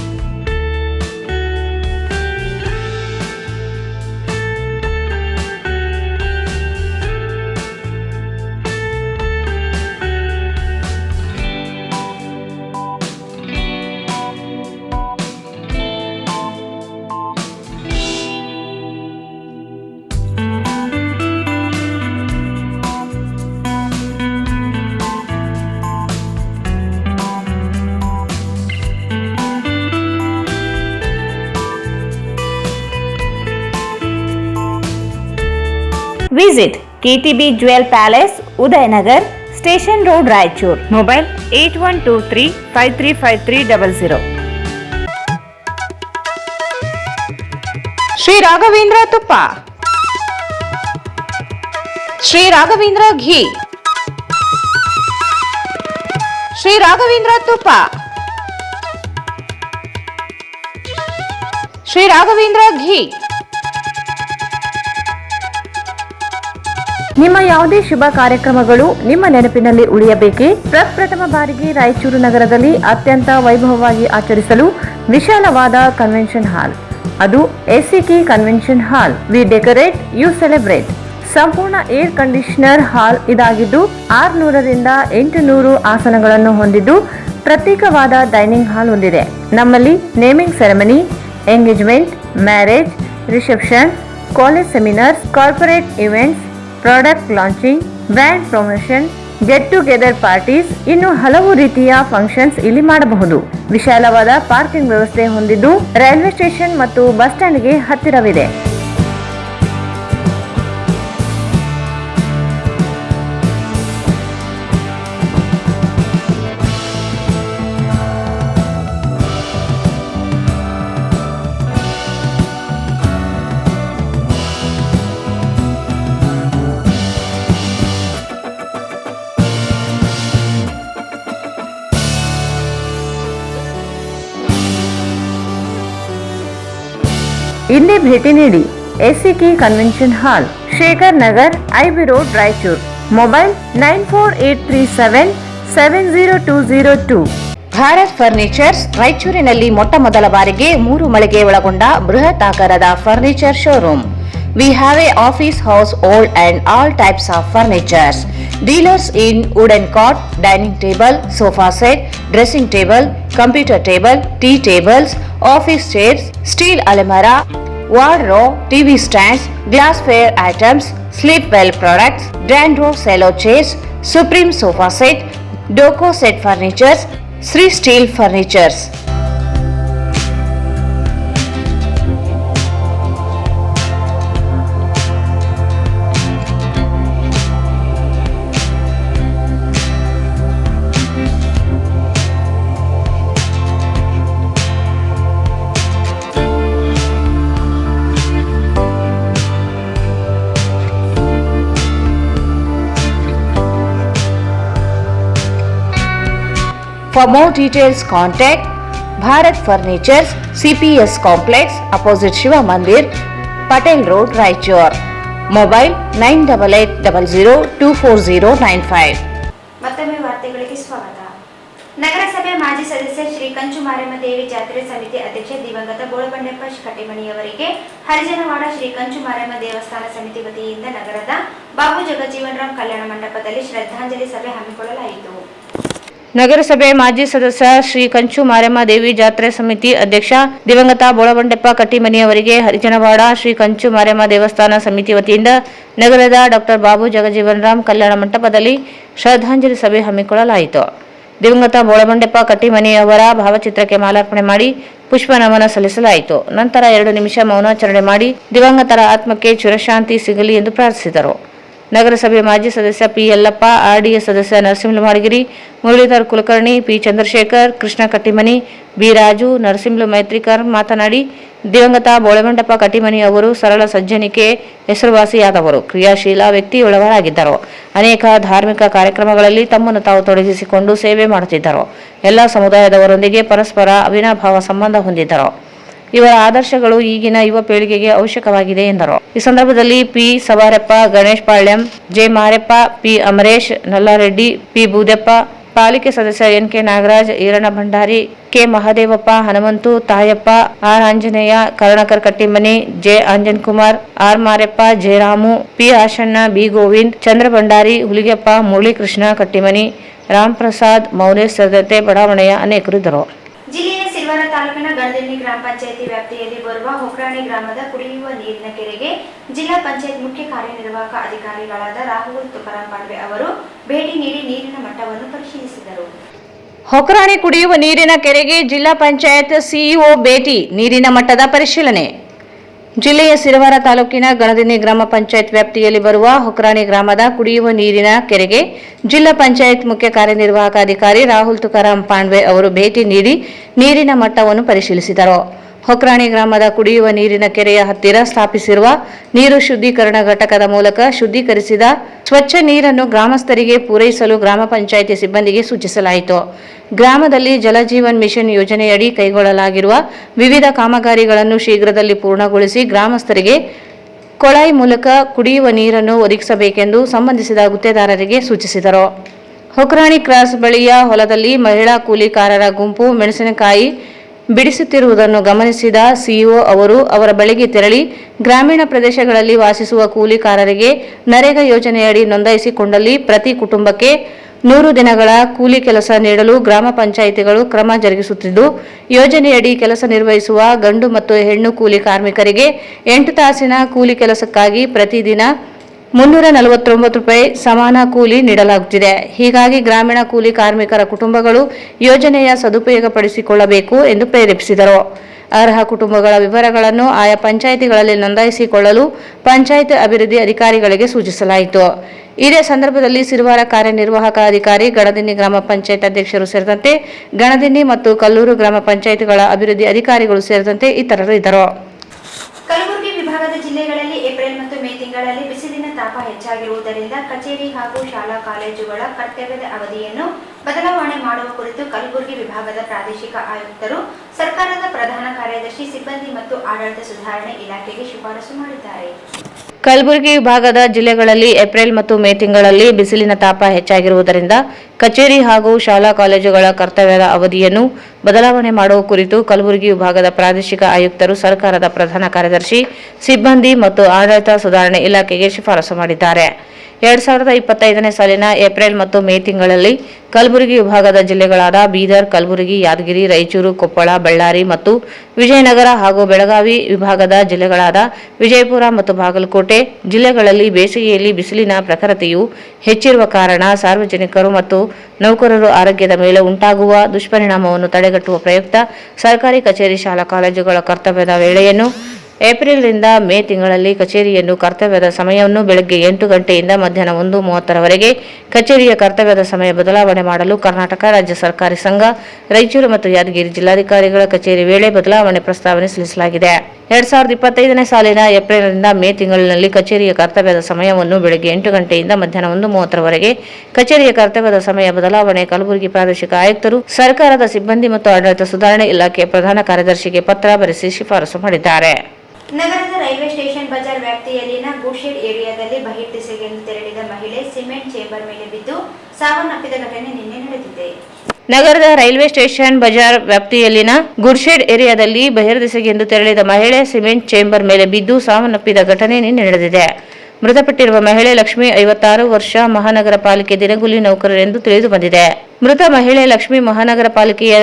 Visit KTB Jewel Palace, Udayanagar, Station Road, Raichur. Mobile 8123535300. Shri Raghavendra ತುಪ್ಪ, ಶ್ರೀ ರಾಘವೇಂದ್ರ ಘೀ, ಶ್ರೀ ರಾಘವೇಂದ್ರ ತುಪ್ಪ, ಶ್ರೀ ರಾಘವೇಂದ್ರ ಘೀ. ನಿಮ್ಮ ಯಾವುದೇ ಶುಭ ಕಾರ್ಯಕ್ರಮಗಳು ನಿಮ್ಮ ನೆನಪಿನಲ್ಲಿ ಉಳಿಯಬೇಕೇ? ಪ್ರಪ್ರಥಮ ಬಾರಿಗೆ ರಾಯಚೂರು ನಗರದಲ್ಲಿ ಅತ್ಯಂತ ವೈಭವವಾಗಿ ಆಚರಿಸಲು ವಿಶಾಲವಾದ ಕನ್ವೆನ್ಷನ್ ಹಾಲ್, ಅದು ACK convention hall. We decorate, you celebrate. ಸಂಪೂರ್ಣ ಏರ್ ಕಂಡೀಷನರ್ ಹಾಲ್ ಇದಾಗಿದ್ದು 600 ರಿಂದ 800 ಆಸನಗಳನ್ನು ಹೊಂದಿದ್ದು ಪ್ರತ್ಯೇಕವಾದ ಡೈನಿಂಗ್ ಹಾಲ್ ಹೊಂದಿದೆ. ನಮ್ಮಲ್ಲಿ naming ceremony, engagement, marriage, reception, college seminars, corporate events, product launching, brand promotion, get together parties, ಇನ್ನು ಹಲವು ರೀತಿಯ ಫಂಕ್ಷನ್ಸ್ ಇಲ್ಲಿ ಮಾಡಬಹುದು. ವಿಶಾಲವಾದ ಪಾರ್ಕಿಂಗ್ ವ್ಯವಸ್ಥೆ ಹೊಂದಿದ್ದು ರೈಲ್ವೆ ಸ್ಟೇಷನ್ ಮತ್ತು ಬಸ್ ಸ್ಟ್ಯಾಂಡ್ಗೆ ಹತ್ತಿರವಿದೆ. ಇಲ್ಲಿ ಭೇಟಿ ನೀಡಿ. ಎಸಿಕೆ ಕನ್ವೆನ್ಷನ್ ಹಾಲ್, Shekhar Nagar, IB road, Raichur. Mobile 9483770202. Bharat furnitures ರಾಯಚೂರಿನಲ್ಲಿ ಮೊದಲ ಬಾರಿಗೆ 3 ಮಳಿಗೆ ಒಳಗೊಂಡ ಬೃಹತ್ ಆಕಾರದ furniture showroom. We have a office, household and all types of furnitures. Dealers in wooden cot, dining table, sofa set, dressing table, computer table, tea tables, office chairs, steel almirah, wardrobe, TV stands, glassware items, sleepwell products, Dandro cello chairs, Supreme sofa set, Doco set furnitures, Sri Steel furnitures. For more details, contact Bharat Furnitures, CPS Complex, opposite Shiva Mandir, Patel Road, Raichur. Mobile 9880024095. ಮತ್ತೊಮ್ಮೆ ವಾರ್ತೆಗಳಿಗೆ ಸ್ವಾಗತ. ನಗರಸಭೆ ಮಾಜಿ ಸದಸ್ಯ ಶ್ರೀ ಕಂಚು ಮಾರಮ್ಮ ದೇವಿ ಜಾತ್ರೆ ಸಮಿತಿ ಅಧ್ಯಕ್ಷ ದಿವಂಗತ ಬೋಳಬಂಡೆಪ್ಪ ಕಟ್ಟಿಮನಿಯವರಿಗೆ ಹರಿಜನವಾಡ ಶ್ರೀ ಕಂಚು ಮಾರಮ್ಮ ದೇವಸ್ಥಾನ ಸಮಿತಿ ವತಿಯಿಂದ ನಗರದ ಬಾಬು ಜಗಜೀವನರಾಮ್ ಕಲ್ಯಾಣ ಮಂಟಪದಲ್ಲಿ ಶ್ರದ್ಧಾಂಜಲಿ ಸಭೆ ಹಮ್ಮಿಕೊಳ್ಳಲಾಯಿತು. ನಗರಸಭೆ ಮಾಜಿ ಸದಸ್ಯ ಶ್ರೀ ಕಂಚು ಮಾರಮ್ಮ ದೇವಿ ಜಾತ್ರೆ ಸಮಿತಿ ಅಧ್ಯಕ್ಷ ದಿವಂಗತ ಬೋಳಬಂಡೆಪ್ಪ ಕಟ್ಟಿಮನಿಯವರಿಗೆ ಹರಿಜನವಾಡ ಶ್ರೀ ಕಂಚು ಮಾರಮ್ಮ ದೇವಸ್ಥಾನ ಸಮಿತಿ ವತಿಯಿಂದ ನಗರದ ಡಾಕ್ಟರ್ ಬಾಬು ಜಗಜೀವನರಾಮ್ ಕಲ್ಯಾಣ ಮಂಟಪದಲ್ಲಿ ಶ್ರದ್ಧಾಂಜಲಿ ಸಭೆ ಹಮ್ಮಿಕೊಳ್ಳಲಾಯಿತು. ದಿವಂಗತ ಬೋಳಬಂಡೆಪ್ಪ ಕಟ್ಟಿಮನಿಯವರ ಭಾವಚಿತ್ರಕ್ಕೆ ಮಾಲಾರ್ಪಣೆ ಮಾಡಿ ಪುಷ್ಪ ನಮನ ಸಲ್ಲಿಸಲಾಯಿತು. ನಂತರ 2 ನಿಮಿಷ ಮೌನಾಚರಣೆ ಮಾಡಿ ದಿವಂಗತರ ಆತ್ಮಕ್ಕೆ ಚಿರಶಾಂತಿ ಸಿಗಲಿ ಎಂದು ಪ್ರಾರ್ಥಿಸಿದರು. ನಗರಸಭೆ ಮಾಜಿ ಸದಸ್ಯ ಪಿ ಯಲ್ಲಪ್ಪ, ಆರ್ಡಿಎ ಸದಸ್ಯ ನರಸಿಂಹ ಮಾಡಗಿರಿ, ಮುರಳೀಧರ್ ಕುಲಕರ್ಣಿ, ಪಿ ಚಂದ್ರಶೇಖರ್, ಕೃಷ್ಣ ಕಟ್ಟಿಮನಿ, ಬಿ ರಾಜು, ನರಸಿಂಹ ಮೈತ್ರಿಕರ್ ಮಾತನಾಡಿ, ದಿವಂಗತ ಬೋಳಬಂಡೆಪ್ಪ ಕಟ್ಟಿಮನಿ ಅವರು ಸರಳ ಸಜ್ಜನಿಕೆ ಹೆಸರುವಾಸಿಯಾದವರು, ಕ್ರಿಯಾಶೀಲ ವ್ಯಕ್ತಿಯುಳ್ಳವರಾಗಿದ್ದರು. ಅನೇಕ ಧಾರ್ಮಿಕ ಕಾರ್ಯಕ್ರಮಗಳಲ್ಲಿ ತಮ್ಮನ್ನು ತಾವು ತೊಡಗಿಸಿಕೊಂಡು ಸೇವೆ ಮಾಡುತ್ತಿದ್ದರು. ಎಲ್ಲ ಸಮುದಾಯದವರೊಂದಿಗೆ ಪರಸ್ಪರ ಅವಿನಾಭಾವ ಸಂಬಂಧ ಹೊಂದಿದ್ದರು. ಇವರ ಆದರ್ಶಗಳು ಈಗಿನ ಯುವ ಪೀಳಿಗೆಗೆ ಅವಶ್ಯಕವಾಗಿದೆ ಎಂದರು. ಈ ಸಂದರ್ಭದಲ್ಲಿ P Savarappa, Ganesh Palyam, J Mareppa, P Amaresh, Nallareddy, P Boodeppa, ಪಾಲಿಕೆ ಸದಸ್ಯ NK. Nagaraj, Eranna Bhandari, K Mahadevappa, Hanumanthu, Tayappa, R Anjaneya, Karunakar Kattimani, J Anjan Kumar, R Mareppa, J Ramu, P Ashanna, B Govind, Chandra Bhandari, Huligeppa, Muralikrishna Kattimani, Ram Prasad, Mounesh ಸೇರಿದಂತೆ ಬಡಾವಣೆಯ ಅನೇಕರು ಇದ್ದರು. ಜಿಲ್ಲೆಯ ಸಿಲ್ವಾರ ತಾಲೂಕಿನ ಗಣದಿನ್ನಿ ಗ್ರಾಮ ಪಂಚಾಯಿತಿ ವ್ಯಾಪ್ತಿಯಲ್ಲಿ ಬರುವ ಹೊಕ್ರಾಣಿ ಗ್ರಾಮದ ಕುಡಿಯುವ ನೀರಿನ ಕೆರೆಗೆ ಜಿಲ್ಲಾ ಪಂಚಾಯತ್ ಮುಖ್ಯ ಕಾರ್ಯನಿರ್ವಾಹಕ ಅಧಿಕಾರಿಗಳಾದ ರಾಹುಲ್ ತುಕಾರಾಂ ಪಾಂಡ್ವೆ ಅವರು ಭೇಟಿ ನೀಡಿ ನೀರಿನ ಮಟ್ಟವನ್ನು ಪರಿಶೀಲಿಸಿದರು. ಹೊಕ್ರಾಣಿ ಕುಡಿಯುವ ನೀರಿನ ಕೆರೆಗೆ ಜಿಲ್ಲಾ ಪಂಚಾಯತ್ ಸಿಇಒ ಭೇಟಿ, ನೀರಿನ ಮಟ್ಟದ ಪರಿಶೀಲನೆ. ಜಿಲ್ಲೆಯ ಸಿರವಾರ ತಾಲೂಕಿನ ಗಣದಿನ್ನಿ ಗ್ರಾಮ ಪಂಚಾಯತ್ ವ್ಯಾಪ್ತಿಯಲ್ಲಿ ಬರುವ ಹೊಕ್ರಾಣಿ ಗ್ರಾಮದ ಕುಡಿಯುವ ನೀರಿನ ಕೆರೆಗೆ ಜಿಲ್ಲಾ ಪಂಚಾಯತ್ ಮುಖ್ಯ ಕಾರ್ಯನಿರ್ವಾಹಕ ಅಧಿಕಾರಿ ರಾಹುಲ್ ತುಕಾರಾಂ ಪಾಂಡ್ವೆ ಅವರು ಭೇಟಿ ನೀಡಿ ನೀರಿನ ಮಟ್ಟವನ್ನು ಪರಿಶೀಲಿಸಿದರು. ಹೊಕ್ರಾಣಿ ಗ್ರಾಮದ ಕುಡಿಯುವ ನೀರಿನ ಕೆರೆಯ ಹತ್ತಿರ ಸ್ಥಾಪಿಸಿರುವ ನೀರು ಶುದ್ಧೀಕರಣ ಘಟಕದ ಮೂಲಕ ಶುದ್ಧೀಕರಿಸಿದ ಸ್ವಚ್ಛ ನೀರನ್ನು ಗ್ರಾಮಸ್ಥರಿಗೆ ಪೂರೈಸಲು ಗ್ರಾಮ ಪಂಚಾಯಿತಿ ಸಿಬ್ಬಂದಿಗೆ ಸೂಚಿಸಲಾಯಿತು. ಗ್ರಾಮದಲ್ಲಿ ಜಲಜೀವನ್ ಮಿಷನ್ ಯೋಜನೆಯಡಿ ಕೈಗೊಳ್ಳಲಾಗಿರುವ ವಿವಿಧ ಕಾಮಗಾರಿಗಳನ್ನು ಶೀಘ್ರದಲ್ಲಿ ಪೂರ್ಣಗೊಳಿಸಿ ಗ್ರಾಮಸ್ಥರಿಗೆ ಕೊಳಾಯಿ ಮೂಲಕ ಕುಡಿಯುವ ನೀರನ್ನು ಒದಗಿಸಬೇಕೆಂದು ಸಂಬಂಧಿಸಿದ ಗುತ್ತೇದಾರರಿಗೆ ಸೂಚಿಸಿದರು. ಹೊಕ್ರಾಣಿ ಕ್ರಾಸ್ ಬಳಿಯ ಹೊಲದಲ್ಲಿ ಮಹಿಳಾ ಕೂಲಿಕಾರರ ಗುಂಪು ಮೆಣಸಿನಕಾಯಿ ಬಿಡಿಸುತ್ತಿರುವುದನ್ನು ಗಮನಿಸಿದ ಸಿಇಒ ಅವರು ಅವರ ಬಳಿಗೆ ತೆರಳಿ ಗ್ರಾಮೀಣ ಪ್ರದೇಶಗಳಲ್ಲಿ ವಾಸಿಸುವ ಕೂಲಿಕಾರರಿಗೆ ನರೇಗಾ ಯೋಜನೆಯಡಿ ನೋಂದಾಯಿಸಿಕೊಂಡಲ್ಲಿ ಪ್ರತಿ ಕುಟುಂಬಕ್ಕೆ 100 ದಿನಗಳ ಕೂಲಿ ಕೆಲಸ ನೀಡಲು ಗ್ರಾಮ ಪಂಚಾಯಿತಿಗಳು ಕ್ರಮ ಜರುಗಿಸುತ್ತಿದ್ದು, ಯೋಜನೆಯಡಿ ಕೆಲಸ ನಿರ್ವಹಿಸುವ ಗಂಡು ಮತ್ತು ಹೆಣ್ಣು ಕೂಲಿ ಕಾರ್ಮಿಕರಿಗೆ 8 ತಾಸಿನ ಕೂಲಿ ಕೆಲಸಕ್ಕಾಗಿ ಪ್ರತಿದಿನ 349 ರೂಪಾಯಿ ಸಮಾನ ಕೂಲಿ ನೀಡಲಾಗುತ್ತಿದೆ. ಹೀಗಾಗಿ ಗ್ರಾಮೀಣ ಕೂಲಿ ಕಾರ್ಮಿಕರ ಕುಟುಂಬಗಳು ಯೋಜನೆಯ ಸದುಪಯೋಗಪಡಿಸಿಕೊಳ್ಳಬೇಕು ಎಂದು ಪ್ರೇರೇಪಿಸಿದರು. ಅರ್ಹ ಕುಟುಂಬಗಳ ವಿವರಗಳನ್ನು ಆಯಾ ಪಂಚಾಯಿತಿಗಳಲ್ಲಿ ನೋಂದಾಯಿಸಿಕೊಳ್ಳಲು ಪಂಚಾಯತ್ ಅಭಿವೃದ್ಧಿ ಅಧಿಕಾರಿಗಳಿಗೆ ಸೂಚಿಸಲಾಯಿತು. ಇದೇ ಸಂದರ್ಭದಲ್ಲಿ ಸಿರವಾರ ಕಾರ್ಯನಿರ್ವಾಹಕ ಅಧಿಕಾರಿ, ಗಣದಿನ್ನಿ ಗ್ರಾಮ ಪಂಚಾಯತ್ ಅಧ್ಯಕ್ಷರು ಸೇರಿದಂತೆ ಗಣದಿನ್ನಿ ಮತ್ತು ಕಲ್ಲೂರು ಗ್ರಾಮ ಪಂಚಾಯಿತಿಗಳ ಅಭಿವೃದ್ಧಿ ಅಧಿಕಾರಿಗಳು ಸೇರಿದಂತೆ ಇತರರು ಇದ್ದರು. ಕಲಬುರಗಿ ವಿಭಾಗದ ಜಿಲ್ಲೆಗಳಲ್ಲಿ ಏಪ್ರಿಲ್ ಮತ್ತು ಮೇ ತಿಂಗಳಲ್ಲಿ ಬಿಸಿಲಿನ ತಾಪ ಹೆಚ್ಚಾಗಿರುವುದರಿಂದ ಕಚೇರಿ ಹಾಗೂ ಶಾಲಾ ಕಾಲೇಜುಗಳ ಕರ್ತವ್ಯದ ಅವಧಿಯನ್ನು ಬದಲಾವಣೆ ಮಾಡುವ ಕುರಿತು ಕಲಬುರಗಿ ವಿಭಾಗದ ಪ್ರಾದೇಶಿಕ ಆಯುಕ್ತರು ಸರ್ಕಾರದ ಪ್ರಧಾನ ಕಾರ್ಯದರ್ಶಿ, ಸಿಬ್ಬಂದಿ ಮತ್ತು ಆಡಳಿತ ಸುಧಾರಣೆ ಇಲಾಖೆಗೆ ಶಿಫಾರಸು ಮಾಡಿದ್ದಾರೆ. ಕಲಬುರಗಿ ವಿಭಾಗದ ಜಿಲ್ಲೆಗಳಲ್ಲಿ ಏಪ್ರಿಲ್ ಮತ್ತು ಮೇ ತಿಂಗಳಲ್ಲಿ ಬಿಸಿಲಿನ ತಾಪ ಹೆಚ್ಚಾಗಿರುವುದರಿಂದ ಕಚೇರಿ ಹಾಗೂ ಶಾಲಾ ಕಾಲೇಜುಗಳ ಕರ್ತವ್ಯದ ಅವಧಿಯನ್ನು ಬದಲಾವಣೆ ಮಾಡುವ ಕುರಿತು ಕಲಬುರಗಿ ವಿಭಾಗದ ಪ್ರಾದೇಶಿಕ ಆಯುಕ್ತರು ಸರ್ಕಾರದ ಪ್ರಧಾನ ಕಾರ್ಯದರ್ಶಿ, ಸಿಬ್ಬಂದಿ ಮತ್ತು ಆಡಳಿತ ಸುಧಾರಣೆ ಇಲಾಖೆಗೆ ಶಿಫಾರಸು ಮಾಡಿದ್ದಾರೆ. 2025ನೇ ಸಾಲಿನ ಏಪ್ರಿಲ್ ಮತ್ತು ಮೇ ತಿಂಗಳಲ್ಲಿ ಕಲಬುರಗಿ ವಿಭಾಗದ ಜಿಲ್ಲೆಗಳಾದ ಬೀದರ್, ಕಲಬುರಗಿ, ಯಾದಗಿರಿ, ರಾಯಚೂರು, ಕೊಪ್ಪಳ, ಬಳ್ಳಾರಿ ಮತ್ತು ವಿಜಯನಗರ ಹಾಗೂ ಬೆಳಗಾವಿ ವಿಭಾಗದ ಜಿಲ್ಲೆಗಳಾದ ವಿಜಯಪುರ ಮತ್ತು ಬಾಗಲಕೋಟೆ ಜಿಲ್ಲೆಗಳಲ್ಲಿ ಬೇಸಿಗೆಯಲ್ಲಿ ಬಿಸಿಲಿನ ಪ್ರಖರತೆಯು ಹೆಚ್ಚಿರುವ ಕಾರಣ ಸಾರ್ವಜನಿಕರು ಮತ್ತು ನೌಕರರು ಆರೋಗ್ಯದ ಮೇಲೆ ಉಂಟಾಗುವ ದುಷ್ಪರಿಣಾಮವನ್ನು ತಡೆಗಟ್ಟುವ ಪ್ರಯುಕ್ತ ಸರ್ಕಾರಿ ಕಚೇರಿ, ಶಾಲಾ ಕಾಲೇಜುಗಳ ಕರ್ತವ್ಯದ ವೇಳೆಯನ್ನು ಏಪ್ರಿಲ್ನಿಂದ ಮೇ ತಿಂಗಳಲ್ಲಿ ಕಚೇರಿಯನ್ನು ಕರ್ತವ್ಯದ ಸಮಯವನ್ನು ಬೆಳಗ್ಗೆ 8 ಗಂಟೆಯಿಂದ ಮಧ್ಯಾಹ್ನ 1:30ರವರೆಗೆ, ಕಚೇರಿಯ ಕರ್ತವ್ಯದ ಸಮಯ ಬದಲಾವಣೆ ಮಾಡಲು ಕರ್ನಾಟಕ ರಾಜ್ಯ ಸರ್ಕಾರಿ ಸಂಘ, ರಾಯಚೂರು ಮತ್ತು ಯಾದಗಿರಿ ಜಿಲ್ಲಾಧಿಕಾರಿಗಳ ಕಚೇರಿ ವೇಳೆ ಬದಲಾವಣೆ ಪ್ರಸ್ತಾವನೆ ಸಲ್ಲಿಸಲಾಗಿದೆ. 2025ನೇ ಸಾಲಿನ ಏಪ್ರಿಲ್ನಿಂದ ಮೇ ತಿಂಗಳಿನಲ್ಲಿ ಕಚೇರಿಯ ಕರ್ತವ್ಯದ ಸಮಯವನ್ನು ಬೆಳಗ್ಗೆ 8 ಗಂಟೆಯಿಂದ ಮಧ್ಯಾಹ್ನ 1:30ರವರೆಗೆ, ಕಚೇರಿಯ ಕರ್ತವ್ಯದ ಸಮಯ ಬದಲಾವಣೆ ಕಲಬುರಗಿ ಪ್ರಾದೇಶಿಕ ಆಯುಕ್ತರು ಸರ್ಕಾರದ ಸಿಬ್ಬಂದಿ ಮತ್ತು ಆಡಳಿತ ಸುಧಾರಣೆ ಇಲಾಖೆಯ ಪ್ರಧಾನ ಕಾರ್ಯದರ್ಶಿಗೆ ಪತ್ರ ಬರೆಸಿ ಶಿಫಾರಸು ಮಾಡಿದ್ದಾರೆ. ನಗರದ ರೈಲ್ವೆ ಸ್ಟೇಷನ್ ಬಜಾರ್ ವ್ಯಾಪ್ತಿಯಲ್ಲಿನ ಗೂಡ್ಶೆಡ್ ಏರಿಯಾದಲ್ಲಿ ಬಹಿರ್ದೆಸೆಗೆಂದು ತೆರಳಿದ ಮಹಿಳೆ ಸಿಮೆಂಟ್ ಚೇಂಬರ್ ಮೇಲೆ ಬಿದ್ದು ಸಾವನ್ನಪ್ಪಿದ ಘಟನೆ ನಿನ್ನೆ ನಡೆದಿದೆ. ನಗರದ ರೈಲ್ವೆ ಸ್ಟೇಷನ್ ಬಜಾರ್ ವ್ಯಾಪ್ತಿಯಲ್ಲಿನ ಗುಡ್ಶೆಡ್ ಏರಿಯಾದಲ್ಲಿ ಬಹಿರ್ದೆಸೆಗೆಂದು ತೆರಳಿದ ಮಹಿಳೆ ಸಿಮೆಂಟ್ ಚೇಂಬರ್ ಮೇಲೆ ಬಿದ್ದು ಸಾವನ್ನಪ್ಪಿದ ಘಟನೆ ನಿನ್ನೆ ನಡೆದಿದೆ. ಮೃತಪಟ್ಟಿರುವ ಮಹಿಳೆ ಲಕ್ಷ್ಮಿ 56 ವರ್ಷ ಮಹಾನಗರ ಪಾಲಿಕೆ ದಿನಗೂಲಿ ನೌಕರರೆಂದು ತಿಳಿದು ಬಂದಿದೆ. ಮೃತ ಮಹಿಳೆ ಲಕ್ಷ್ಮಿ ಮಹಾನಗರ ಪಾಲಿಕೆಯ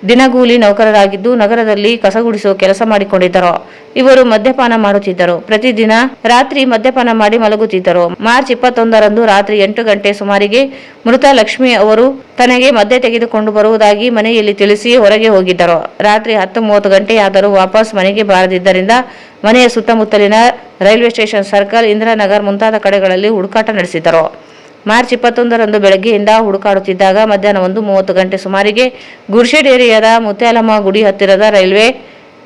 ದಿನಗೂಲಿ ನೌಕರರಾಗಿದ್ದು ನಗರದಲ್ಲಿ ಕಸಗುಡಿಸುವ ಕೆಲಸ ಮಾಡಿಕೊಂಡಿದ್ದರು. ಇವರು ಮದ್ಯಪಾನ ಮಾಡುತ್ತಿದ್ದರು. ಪ್ರತಿದಿನ ರಾತ್ರಿ ಮದ್ಯಪಾನ ಮಾಡಿ ಮಲಗುತ್ತಿದ್ದರು. ಮಾರ್ಚ್ 21ರಂದು ರಾತ್ರಿ 8 ಗಂಟೆ ಸುಮಾರಿಗೆ ಮೃತ ಲಕ್ಷ್ಮಿ ಅವರು ತನಗೆ ಮದ್ಯ ತೆಗೆದುಕೊಂಡು ಬರುವುದಾಗಿ ಮನೆಯಲ್ಲಿ ತಿಳಿಸಿ ಹೊರಗೆ ಹೋಗಿದ್ದರು. ರಾತ್ರಿ 10:30 ಗಂಟೆಯಾದರೂ ವಾಪಸ್ ಮನೆಗೆ ಬಾರದಿದ್ದರಿಂದ ಮನೆಯ ಸುತ್ತಮುತ್ತಲಿನ ರೈಲ್ವೆ ಸ್ಟೇಷನ್ ಸರ್ಕಲ್, ಇಂದಿರಾನಗರ್ ಮುಂತಾದ ಕಡೆಗಳಲ್ಲಿ ಹುಡುಕಾಟ ನಡೆಸಿದ್ದರು. ಮಾರ್ಚ್ 21ರಂದು ಬೆಳಗ್ಗೆಯಿಂದ ಹುಡುಕಾಡುತ್ತಿದ್ದಾಗ ಮಧ್ಯಾಹ್ನ 1:30 ಗಂಟೆ ಸುಮಾರಿಗೆ ಗುಡ್ಶೆಡ್ ಏರಿಯಾದ ಮುತ್ಯಾಲಮ್ಮ ಗುಡಿ ಹತ್ತಿರದ ರೈಲ್ವೆ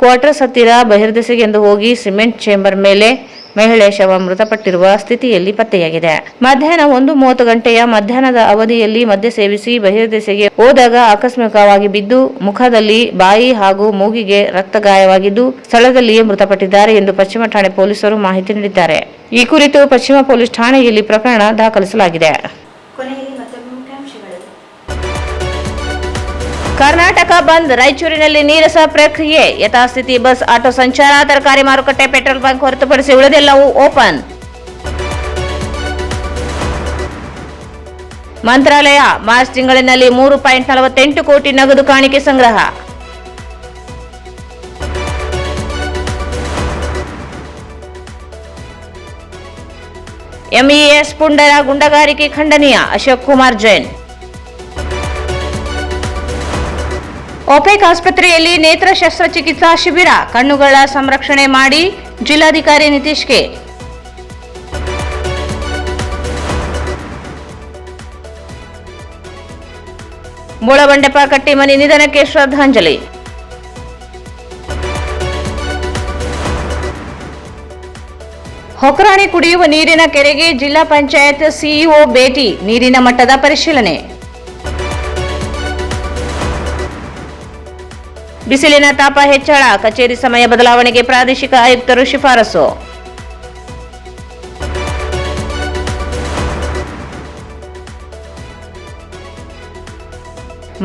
ಕ್ವಾರ್ಟರ್ಸ್ ಹತ್ತಿರ ಬಹಿರ್ದೆಸೆಗೆಂದು ಹೋಗಿ ಸಿಮೆಂಟ್ ಚೇಂಬರ್ ಮೇಲೆ ಮಹಿಳೆ ಶವ ಮೃತಪಟ್ಟಿರುವ ಸ್ಥಿತಿಯಲ್ಲಿ ಪತ್ತೆಯಾಗಿದೆ. ಮಧ್ಯಾಹ್ನ 1:30 ಗಂಟೆಯ ಮಧ್ಯಾಹ್ನದ ಅವಧಿಯಲ್ಲಿ ಮದ್ಯ ಸೇವಿಸಿ ಬಹಿರ್ದೆಸೆಗೆ ಹೋದಾಗ ಆಕಸ್ಮಿಕವಾಗಿ ಬಿದ್ದು ಮುಖದಲ್ಲಿ, ಬಾಯಿ ಹಾಗೂ ಮೂಗಿಗೆ ರಕ್ತ ಗಾಯವಾಗಿದ್ದು ಸ್ಥಳದಲ್ಲಿಯೇ ಮೃತಪಟ್ಟಿದ್ದಾರೆ ಎಂದು ಪಶ್ಚಿಮ ಠಾಣೆ ಪೊಲೀಸರು ಮಾಹಿತಿ ನೀಡಿದ್ದಾರೆ. ಈ ಕುರಿತು ಪಶ್ಚಿಮ ಪೊಲೀಸ್ ಠಾಣೆಯಲ್ಲಿ ಪ್ರಕರಣ ದಾಖಲಿಸಲಾಗಿದೆ. ಕೊನೆಯಲ್ಲಿ ಮತ್ತೊಮ್ಮೆ ಮುಖ್ಯಾಂಶಗಳು. ಕರ್ನಾಟಕ ಬಂದ್, ರಾಯಚೂರಿನಲ್ಲಿ ನೀರಸ ಪ್ರಕ್ರಿಯೆ ಯಥಾಸ್ಥಿತಿ. ಬಸ್, ಆಟೋ ಸಂಚಾರ, ತರಕಾರಿ ಮಾರುಕಟ್ಟೆ, ಪೆಟ್ರೋಲ್ ಬಂಕ್ ಹೊರತುಪಡಿಸಿ ಉಳಿದೆಲ್ಲವೂ ಓಪನ್. ಮಂತ್ರಾಲಯ, ಮಾರ್ಚ್ ತಿಂಗಳಿನಲ್ಲಿ 3.48 ಕೋಟಿ ನಗದು ಕಾಣಿಕೆ ಸಂಗ್ರಹ. ಎಂಇಎಸ್ ಪುಂಡರ ಗುಂಡಗಾರಿಕೆ ಖಂಡನೀಯ, ಅಶೋಕ್ ಕುಮಾರ್ ಜೈನ್. ಒಪೆಕ್ ಆಸ್ಪತ್ರೆಯಲ್ಲಿ ನೇತ್ರ ಶಸ್ತ್ರಚಿಕಿತ್ಸಾ ಶಿಬಿರ, ಕಣ್ಣುಗಳ ಸಂರಕ್ಷಣೆ ಮಾಡಿ ಜಿಲ್ಲಾಧಿಕಾರಿ ನಿತೀಶ್ ಕೆ. ಬೋಳಬಂಡೆಪ್ಪ ಕಟ್ಟಿಮನಿ ನಿಧನಕ್ಕೆ ಶ್ರದ್ಧಾಂಜಲಿ. ಹೊಕರಾಣಿ ಕುಡಿಯುವ ನೀರಿನ ಕೆರೆಗೆ ಜಿಲ್ಲಾ ಪಂಚಾಯತ್ ಸಿಇಒ ಭೇಟಿ, ನೀರಿನ ಮಟ್ಟದ ಪರಿಶೀಲನೆ. ಬಿಸಿಲಿನ ತಾಪ ಹೆಚ್ಚಳ, ಕಚೇರಿ ಸಮಯ ಬದಲಾವಣೆಗೆ ಪ್ರಾದೇಶಿಕ ಆಯುಕ್ತರು ಶಿಫಾರಸು.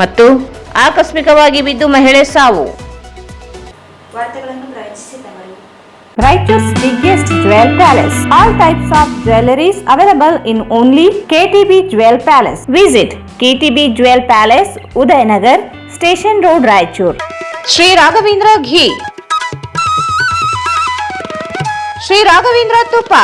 ಮತ್ತು ಆಕಸ್ಮಿಕವಾಗಿ ಬಿದ್ದು ಮಹಿಳೆ ಸಾವು. ವಾರ್ತೆಗಳನ್ನು ಪ್ರವೇಶಿಸಿದವರು. Raichur's biggest jewel palace. All types of jewelries available in only KTB Jewel Palace. Visit KTB Jewel Palace, Udayanagar, Station Road, Raichur. Shri Raghavendra ಘೀ, ಶ್ರೀ ರಾಘವೇಂದ್ರ ತುಪ್ಪ.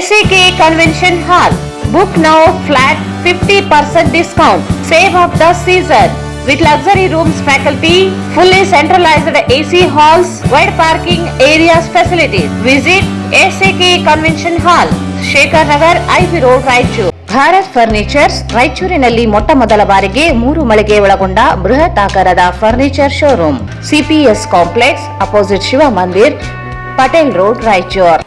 SAK Convention Hall. Book now flat 50% discount. Save of the season. With luxury rooms, faculty, fully centralized AC halls, wide parking areas facilities. Visit SAK Convention Hall, Shekhar Nagar, IB Road, Raichur. Bharat furnitures, ರಾಯಚೂರಿನಲ್ಲಿ ಮೊಟ್ಟ ಮೊದಲ ಬಾರಿಗೆ 3 ಮಳಿಗೆ ಒಳಗೊಂಡ ಬೃಹತ್ ಆಕಾರದ furniture showroom. CPS complex, opposite Shiva Mandir, Patel road, Raichur.